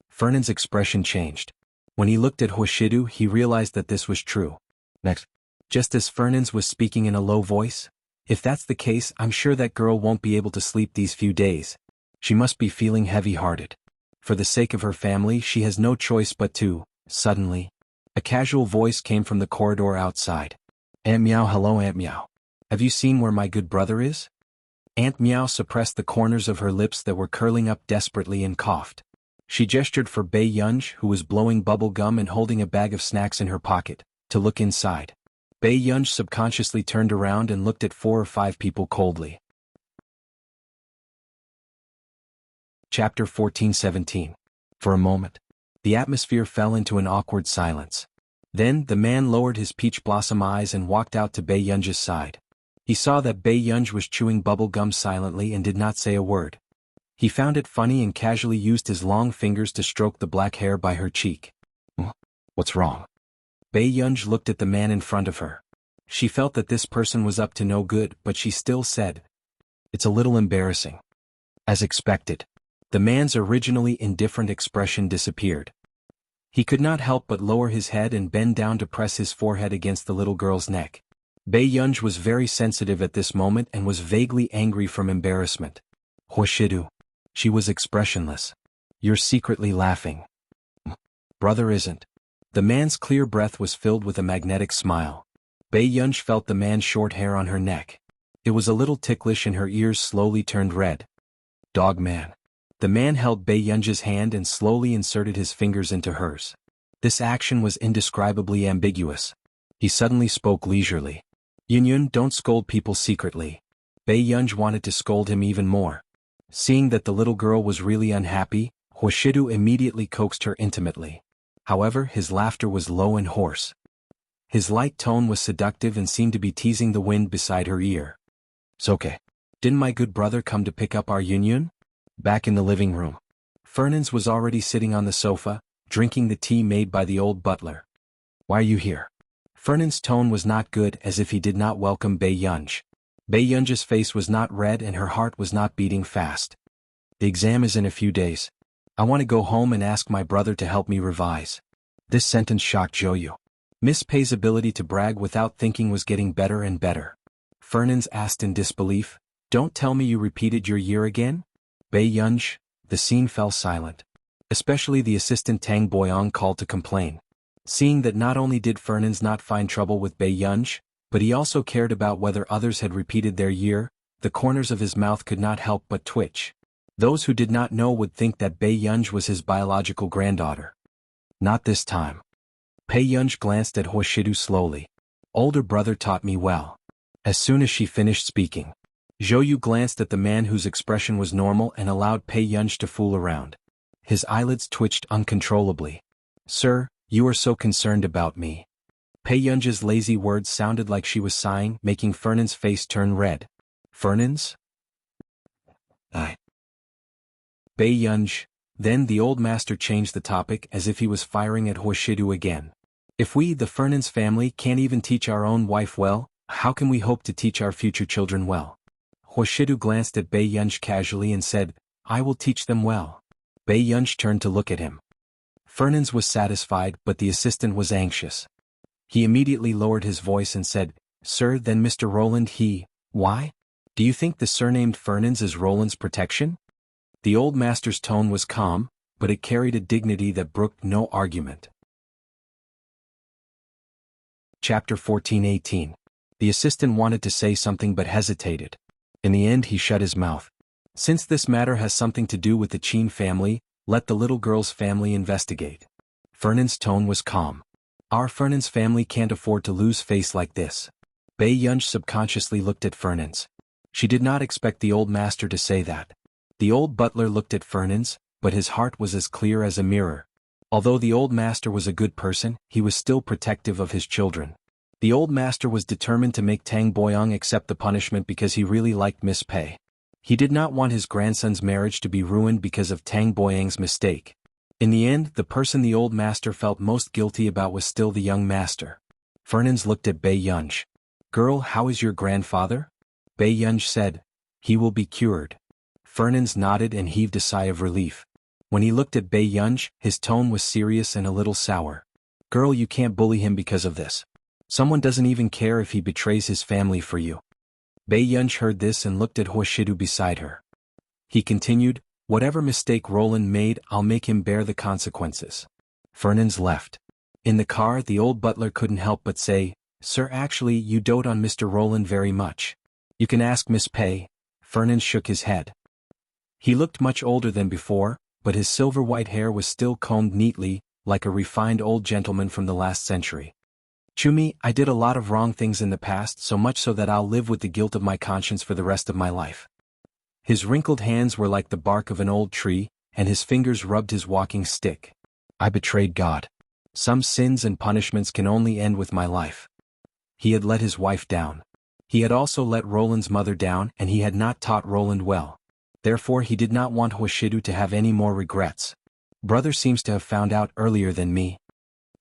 Fernan's expression changed. When he looked at Huashidu, he realized that this was true. Next. Just as Fernans was speaking in a low voice, if that's the case, I'm sure that girl won't be able to sleep these few days. She must be feeling heavy-hearted. For the sake of her family, she has no choice but to. Suddenly, a casual voice came from the corridor outside. Aunt Meow, hello Aunt Meow. Have you seen where my good brother is? Aunt Meow suppressed the corners of her lips that were curling up desperately and coughed. She gestured for Bei Yunj, who was blowing bubble gum and holding a bag of snacks in her pocket, to look inside. Bei Yunj subconsciously turned around and looked at 4 or 5 people coldly. Chapter 14-17. For a moment, the atmosphere fell into an awkward silence. Then the man lowered his peach blossom eyes and walked out to Bei Yunj's side. He saw that Bei Yunj was chewing bubble gum silently and did not say a word. He found it funny and casually used his long fingers to stroke the black hair by her cheek. What's wrong? Bei Yunj looked at the man in front of her. She felt that this person was up to no good, but she still said, "It's a little embarrassing." As expected, the man's originally indifferent expression disappeared. He could not help but lower his head and bend down to press his forehead against the little girl's neck. Bei Yunj was very sensitive at this moment and was vaguely angry from embarrassment. Huashidu. She was expressionless. You're secretly laughing. Brother isn't. The man's clear breath was filled with a magnetic smile. Bei Yunj felt the man's short hair on her neck. It was a little ticklish and her ears slowly turned red. Dog man. The man held Bei Yunj's hand and slowly inserted his fingers into hers. This action was indescribably ambiguous. He suddenly spoke leisurely. Yunyun, don't scold people secretly. Bei Yunj wanted to scold him even more. Seeing that the little girl was really unhappy, Huashidu immediately coaxed her intimately. However, his laughter was low and hoarse. His light tone was seductive and seemed to be teasing the wind beside her ear. It's okay. Didn't my good brother come to pick up our Yunyun? Back in the living room. Fernans was already sitting on the sofa, drinking the tea made by the old butler. Why are you here? Fernan's tone was not good, as if he did not welcome Bei Yunj. Bei Yunj's face was not red and her heart was not beating fast. The exam is in a few days. I want to go home and ask my brother to help me revise. This sentence shocked Zhou. Miss Pei's ability to brag without thinking was getting better and better. Fernans asked in disbelief, Don't tell me you repeated your year again? Bei Yunj. The scene fell silent. Especially the assistant Tang Boyong called to complain. Seeing that not only did Fernans not find trouble with Bei Yunj, but he also cared about whether others had repeated their year, the corners of his mouth could not help but twitch. Those who did not know would think that Bei Yunj was his biological granddaughter. Not this time. Bei Yunj glanced at Huashidu slowly. Older brother taught me well. As soon as she finished speaking, Zhou Yu glanced at the man whose expression was normal and allowed Bei Yunj to fool around. His eyelids twitched uncontrollably. Sir, you are so concerned about me. Bei Yunj's lazy words sounded like she was sighing, making Fernan's face turn red. Fernans? Bei Yunj. Then the old master changed the topic as if he was firing at Huashidu again. If we, the Fernans family, can't even teach our own wife well, how can we hope to teach our future children well? Huashidu glanced at Bei Yunj casually and said, I will teach them well. Bei Yunj turned to look at him. Fernand's was satisfied, but the assistant was anxious. He immediately lowered his voice and said, "Sir, then Mr. Roland why? Do you think the surnamed Fernand's is Roland's protection?" The old master's tone was calm, but it carried a dignity that brooked no argument. Chapter 14:18. The assistant wanted to say something but hesitated. In the end he shut his mouth. "Since this matter has something to do with the Chin family, let the little girl's family investigate." Fernand's tone was calm. "Our Fernand's family can't afford to lose face like this." Bei Yunj subconsciously looked at Fernand's. She did not expect the old master to say that. The old butler looked at Fernand's, but his heart was as clear as a mirror. Although the old master was a good person, he was still protective of his children. The old master was determined to make Tang Boyang accept the punishment because he really liked Miss Pei. He did not want his grandson's marriage to be ruined because of Tang Boyang's mistake. In the end, the person the old master felt most guilty about was still the young master. Fernand's looked at Bei Yunj. "Girl, how is your grandfather?" Bei Yunj said, "He will be cured." Fernand's nodded and heaved a sigh of relief. When he looked at Bei Yunj, his tone was serious and a little sour. "Girl, you can't bully him because of this. Someone doesn't even care if he betrays his family for you." Bei Yunj heard this and looked at Huashidu beside her. He continued, "Whatever mistake Roland made, I'll make him bear the consequences." Fernand's left. In the car, the old butler couldn't help but say, "Sir, actually, you dote on Mr. Roland very much. You can ask Miss Pei." Fernand shook his head. He looked much older than before, but his silver-white hair was still combed neatly, like a refined old gentleman from the last century. "Chumi, I did a lot of wrong things in the past, so much so that I'll live with the guilt of my conscience for the rest of my life." His wrinkled hands were like the bark of an old tree, and his fingers rubbed his walking stick. "I betrayed God. Some sins and punishments can only end with my life." He had let his wife down. He had also let Roland's mother down, and he had not taught Roland well. Therefore he did not want Huashidu to have any more regrets. "Brother seems to have found out earlier than me."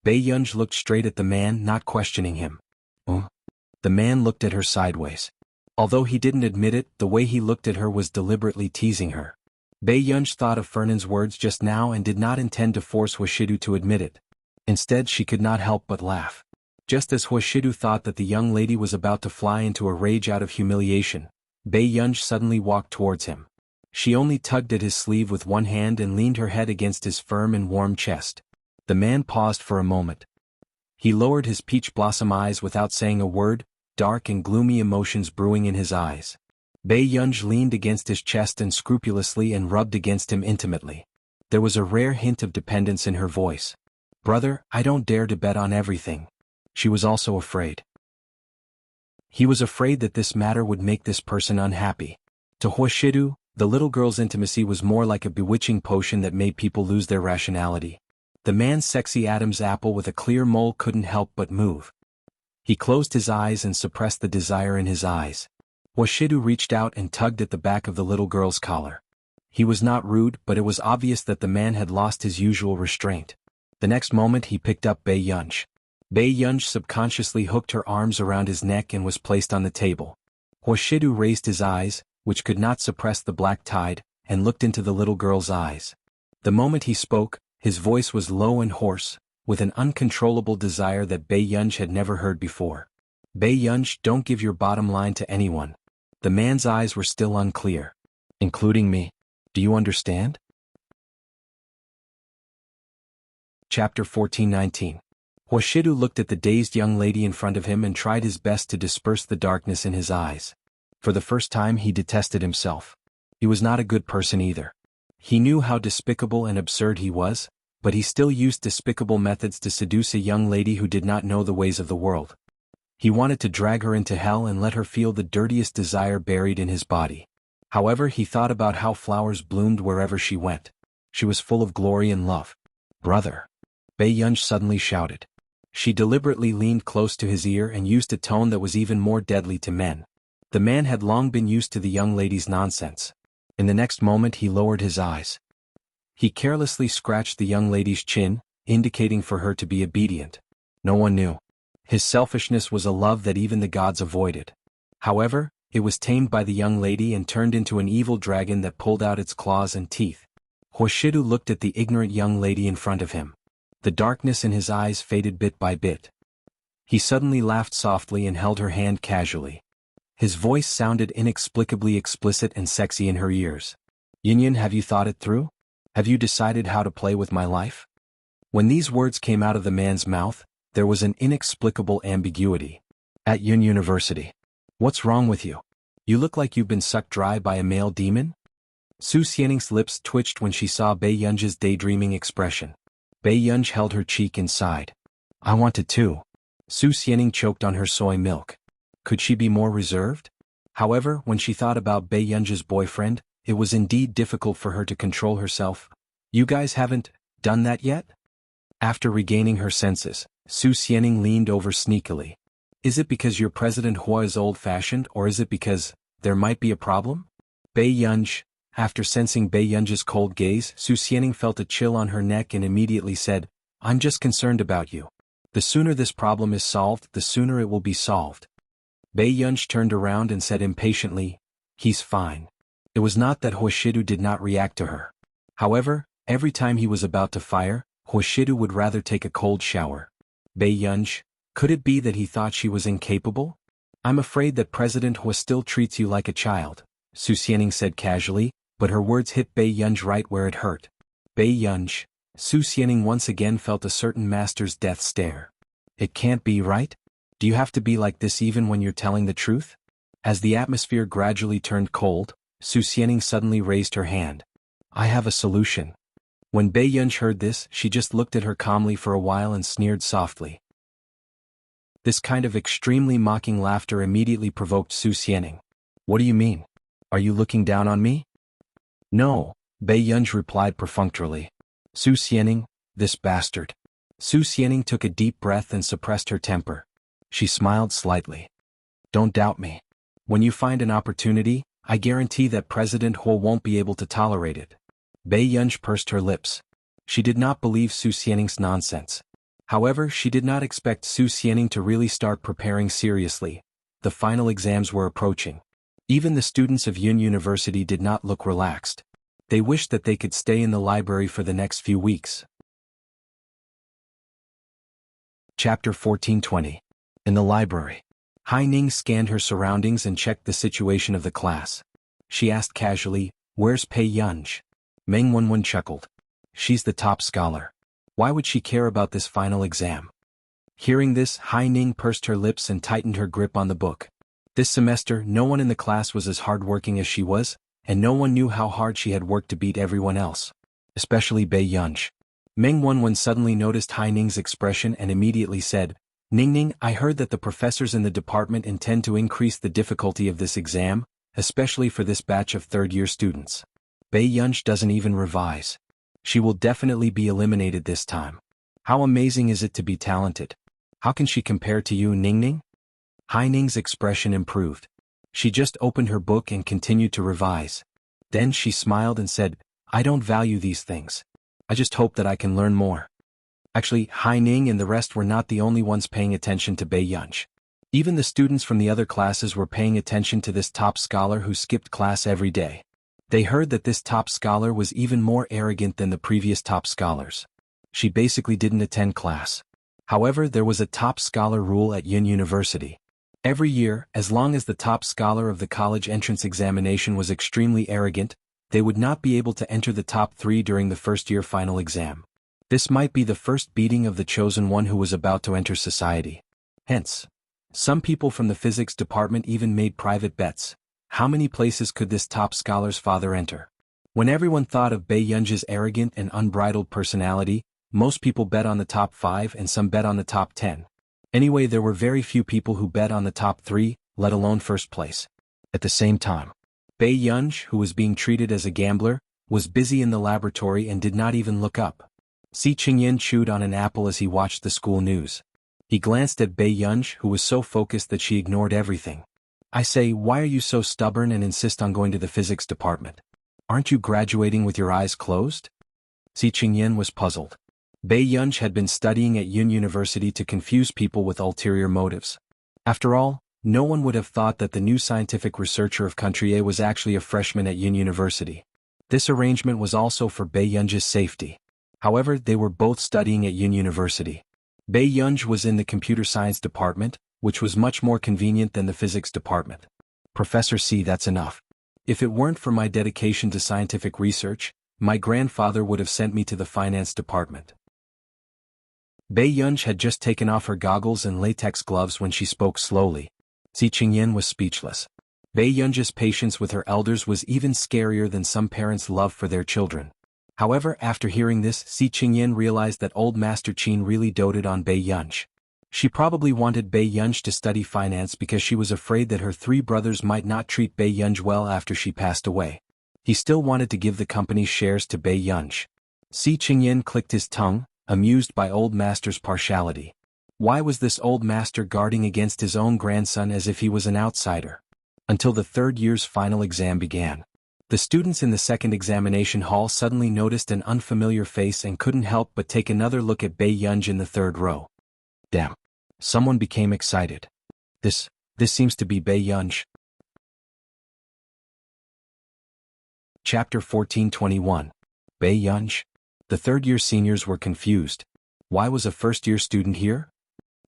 Bei Yunj looked straight at the man, not questioning him. The man looked at her sideways. Although he didn't admit it, the way he looked at her was deliberately teasing her. Bei Yunj thought of Fernand's words just now and did not intend to force Huashidu to admit it. Instead, she could not help but laugh. Just as Huashidu thought that the young lady was about to fly into a rage out of humiliation, Bei Yunj suddenly walked towards him. She only tugged at his sleeve with one hand and leaned her head against his firm and warm chest. The man paused for a moment. He lowered his peach blossom eyes without saying a word, dark and gloomy emotions brewing in his eyes. Bei Yunj leaned against his chest and scrupulously and rubbed against him intimately. There was a rare hint of dependence in her voice. "Brother, I don't dare to bet on everything." She was also afraid. He was afraid that this matter would make this person unhappy. To Huashidu, the little girl's intimacy was more like a bewitching potion that made people lose their rationality. The man's sexy Adam's apple with a clear mole couldn't help but move. He closed his eyes and suppressed the desire in his eyes. Huashidu reached out and tugged at the back of the little girl's collar. He was not rude, but it was obvious that the man had lost his usual restraint. The next moment he picked up Bei Yunj. Bei Yunj subconsciously hooked her arms around his neck and was placed on the table. Huashidu raised his eyes, which could not suppress the black tide, and looked into the little girl's eyes. The moment he spoke, his voice was low and hoarse, with an uncontrollable desire that Bei Yunj had never heard before. "Bei Yunj, don't give your bottom line to anyone." The man's eyes were still unclear. "Including me. Do you understand?" Chapter 14:19. Huashidu looked at the dazed young lady in front of him and tried his best to disperse the darkness in his eyes. For the first time he detested himself. He was not a good person either. He knew how despicable and absurd he was, but he still used despicable methods to seduce a young lady who did not know the ways of the world. He wanted to drag her into hell and let her feel the dirtiest desire buried in his body. However, he thought about how flowers bloomed wherever she went. She was full of glory and love. "Brother!" Bei Yunj suddenly shouted. She deliberately leaned close to his ear and used a tone that was even more deadly to men. The man had long been used to the young lady's nonsense. In the next moment he lowered his eyes. He carelessly scratched the young lady's chin, indicating for her to be obedient. No one knew. His selfishness was a love that even the gods avoided. However, it was tamed by the young lady and turned into an evil dragon that pulled out its claws and teeth. Huashidu looked at the ignorant young lady in front of him. The darkness in his eyes faded bit by bit. He suddenly laughed softly and held her hand casually. His voice sounded inexplicably explicit and sexy in her ears. "Yin, have you thought it through? Have you decided how to play with my life?" When these words came out of the man's mouth, there was an inexplicable ambiguity. "At Yun University. What's wrong with you? You look like you've been sucked dry by a male demon?" Su Xianing's lips twitched when she saw Bei Yun's daydreaming expression. Bei Yun held her cheek inside. "I wanted to." Su Xianing choked on her soy milk. Could she be more reserved? However, when she thought about Bei Yun's boyfriend, it was indeed difficult for her to control herself. "You guys haven't done that yet?" After regaining her senses, Su Xianing leaned over sneakily. "Is it because your President Hua is old-fashioned, or is it because there might be a problem?" Bei Yun. After sensing Bei Yun's cold gaze, Su Xianing felt a chill on her neck and immediately said, "I'm just concerned about you. The sooner this problem is solved, the sooner it will be solved." Bei Yun turned around and said impatiently, "He's fine." It was not that Huashidu did not react to her. However, every time he was about to fire, Huashidu would rather take a cold shower. Bei Yun, could it be that he thought she was incapable? "I'm afraid that President Hua still treats you like a child," Su Xianing said casually, but her words hit Bei Yun right where it hurt. "Bei Yun." Su Xianing once again felt a certain master's death stare. "It can't be, right? Do you have to be like this even when you're telling the truth?" As the atmosphere gradually turned cold, Su Xianing suddenly raised her hand. "I have a solution." When Bei Yun heard this, she just looked at her calmly for a while and sneered softly. This kind of extremely mocking laughter immediately provoked Su Xianing. "What do you mean? Are you looking down on me?" "No," Bei Yun replied perfunctorily. "Su Xianing, this bastard." Su Xianing took a deep breath and suppressed her temper. She smiled slightly. "Don't doubt me. When you find an opportunity, I guarantee that President Hua won't be able to tolerate it." Bei Yun pursed her lips. She did not believe Su Xianing's nonsense. However, she did not expect Su Xianing to really start preparing seriously. The final exams were approaching. Even the students of Yun University did not look relaxed. They wished that they could stay in the library for the next few weeks. Chapter 1420. In the library. Hai Ning scanned her surroundings and checked the situation of the class. She asked casually, "Where's Pei Yun?" Meng Wenwen chuckled. "She's the top scholar. Why would she care about this final exam?" Hearing this, Hai Ning pursed her lips and tightened her grip on the book. This semester, no one in the class was as hardworking as she was, and no one knew how hard she had worked to beat everyone else. Especially Bei Yun. Meng Wenwen suddenly noticed Hai Ning's expression and immediately said, "Ning, I heard that the professors in the department intend to increase the difficulty of this exam, especially for this batch of third-year students. Bei Yun doesn't even revise. She will definitely be eliminated this time. How amazing is it to be talented? How can she compare to you, Ning?" Hai Ning's expression improved. She just opened her book and continued to revise. Then she smiled and said, "I don't value these things. I just hope that I can learn more." Actually, Hai Ning and the rest were not the only ones paying attention to Bei Yun. Even the students from the other classes were paying attention to this top scholar who skipped class every day. They heard that this top scholar was even more arrogant than the previous top scholars. She basically didn't attend class. However, there was a top scholar rule at Yun University. Every year, as long as the top scholar of the college entrance examination was extremely arrogant, they would not be able to enter the top 3 during the first-year final exam. This might be the first beating of the chosen one who was about to enter society. Hence, some people from the physics department even made private bets. How many places could this top scholar's father enter? When everyone thought of Bei Yun's arrogant and unbridled personality, most people bet on the top 5 and some bet on the top 10. Anyway, there were very few people who bet on the top 3, let alone first place. At the same time, Bei Yun, who was being treated as a gambler, was busy in the laboratory and did not even look up. Si Qingyan chewed on an apple as he watched the school news. He glanced at Bei Yun, who was so focused that she ignored everything. "I say, why are you so stubborn and insist on going to the physics department? Aren't you graduating with your eyes closed?" Si Qingyan was puzzled. Bei Yun had been studying at Yun University to confuse people with ulterior motives. After all, no one would have thought that the new scientific researcher of Country A was actually a freshman at Yun University. This arrangement was also for Bei Yun's safety. However, they were both studying at Yun University. Bei Yunj was in the computer science department, which was much more convenient than the physics department. Professor C, that's enough. If it weren't for my dedication to scientific research, my grandfather would have sent me to the finance department. Bei Yunj had just taken off her goggles and latex gloves when she spoke slowly. Si Qingyan was speechless. Bei Yunj's patience with her elders was even scarier than some parents' love for their children. However, after hearing this, Si Qingyan realized that old Master Qin really doted on Bei Yunj. She probably wanted Bei Yunj to study finance because she was afraid that her three brothers might not treat Bei Yunj well after she passed away. He still wanted to give the company's shares to Bei Yunj. Si Qingyan clicked his tongue, amused by old master's partiality. Why was this old master guarding against his own grandson as if he was an outsider? Until the third year's final exam began. The students in the second examination hall suddenly noticed an unfamiliar face and couldn't help but take another look at Bei Yunj in the third row. Damn. Someone became excited. This seems to be Bei Yunj. Chapter 1421. Bei Yunj. The third-year seniors were confused. Why was a first-year student here?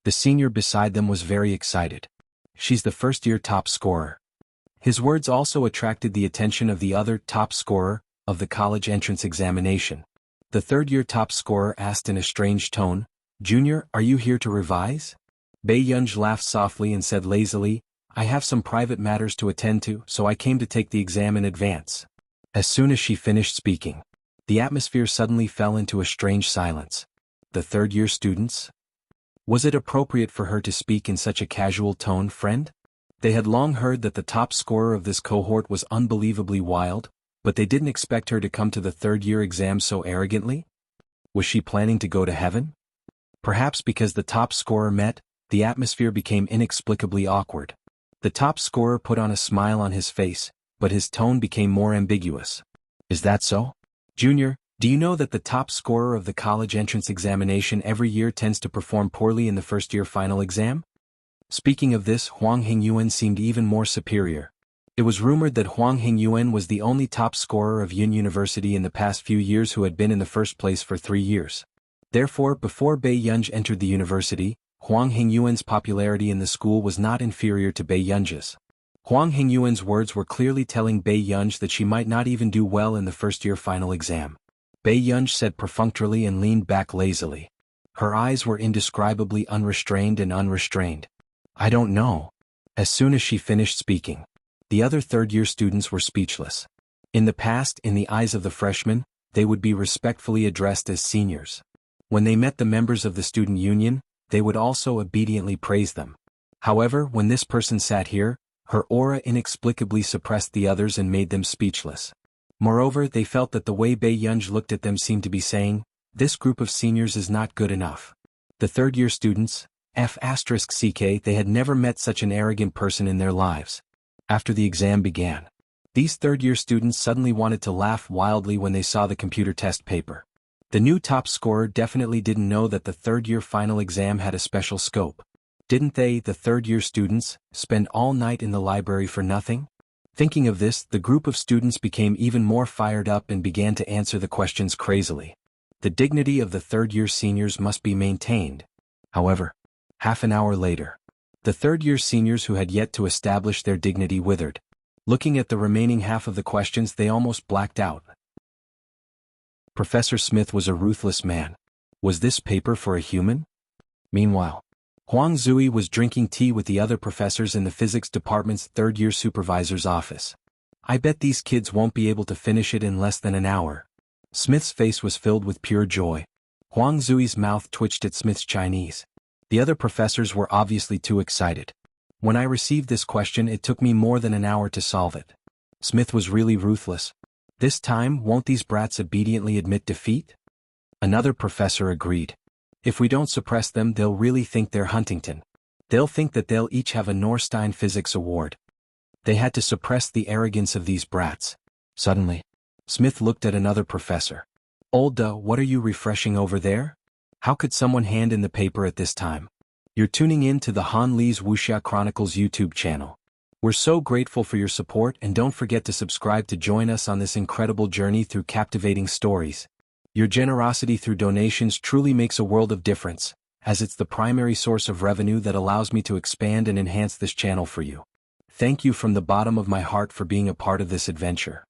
The senior beside them was very excited. She's the first-year top scorer. His words also attracted the attention of the other top scorer of the college entrance examination. The third-year top scorer asked in a strange tone, "Junior, are you here to revise?" Bei Yunj laughed softly and said lazily, "I have some private matters to attend to, so I came to take the exam in advance." As soon as she finished speaking, the atmosphere suddenly fell into a strange silence. The third-year students? Was it appropriate for her to speak in such a casual tone, friend? They had long heard that the top scorer of this cohort was unbelievably wild, but they didn't expect her to come to the third-year exam so arrogantly. Was she planning to go to heaven? Perhaps because the top scorer met, the atmosphere became inexplicably awkward. The top scorer put on a smile on his face, but his tone became more ambiguous. "Is that so? Junior, do you know that the top scorer of the college entrance examination every year tends to perform poorly in the first-year final exam?" Speaking of this, Huang Hingyuan seemed even more superior. It was rumored that Huang Hingyuan was the only top scorer of Yun University in the past few years who had been in the first place for 3 years. Therefore, before Bei Yunj entered the university, Huang Hingyuan's popularity in the school was not inferior to Bei Yunj's. Huang Hingyuan's words were clearly telling Bei Yunj that she might not even do well in the first-year final exam. Bei Yunj said perfunctorily and leaned back lazily. Her eyes were indescribably unrestrained and unrestrained. "I don't know." As soon as she finished speaking, the other third-year students were speechless. In the past, in the eyes of the freshmen, they would be respectfully addressed as seniors. When they met the members of the student union, they would also obediently praise them. However, when this person sat here, her aura inexplicably suppressed the others and made them speechless. Moreover, they felt that the way Bei Yunj looked at them seemed to be saying, "This group of seniors is not good enough." The third-year students, F***CK, they had never met such an arrogant person in their lives. After the exam began, these third-year students suddenly wanted to laugh wildly when they saw the computer test paper. The new top scorer definitely didn't know that the third-year final exam had a special scope. Didn't they, the third-year students, spend all night in the library for nothing? Thinking of this, the group of students became even more fired up and began to answer the questions crazily. The dignity of the third-year seniors must be maintained. However, half an hour later, the third-year seniors who had yet to establish their dignity withered. Looking at the remaining half of the questions, they almost blacked out. Professor Smith was a ruthless man. Was this paper for a human? Meanwhile, Huang Zui was drinking tea with the other professors in the physics department's third-year supervisor's office. "I bet these kids won't be able to finish it in less than an hour." Smith's face was filled with pure joy. Huang Zui's mouth twitched at Smith's Chinese. The other professors were obviously too excited. "When I received this question, it took me more than an hour to solve it." Smith was really ruthless. "This time, won't these brats obediently admit defeat?" Another professor agreed. "If we don't suppress them, they'll really think they're Huntington. They'll think that they'll each have a Norstein Physics Award." They had to suppress the arrogance of these brats. Suddenly, Smith looked at another professor. "Olda, what are you refreshing over there? How could someone hand in the paper at this time?" "You're tuning in to the Han Li's Wuxia Chronicles YouTube channel. We're so grateful for your support, and don't forget to subscribe to join us on this incredible journey through captivating stories." Your generosity through donations truly makes a world of difference, as it's the primary source of revenue that allows me to expand and enhance this channel for you. Thank you from the bottom of my heart for being a part of this adventure.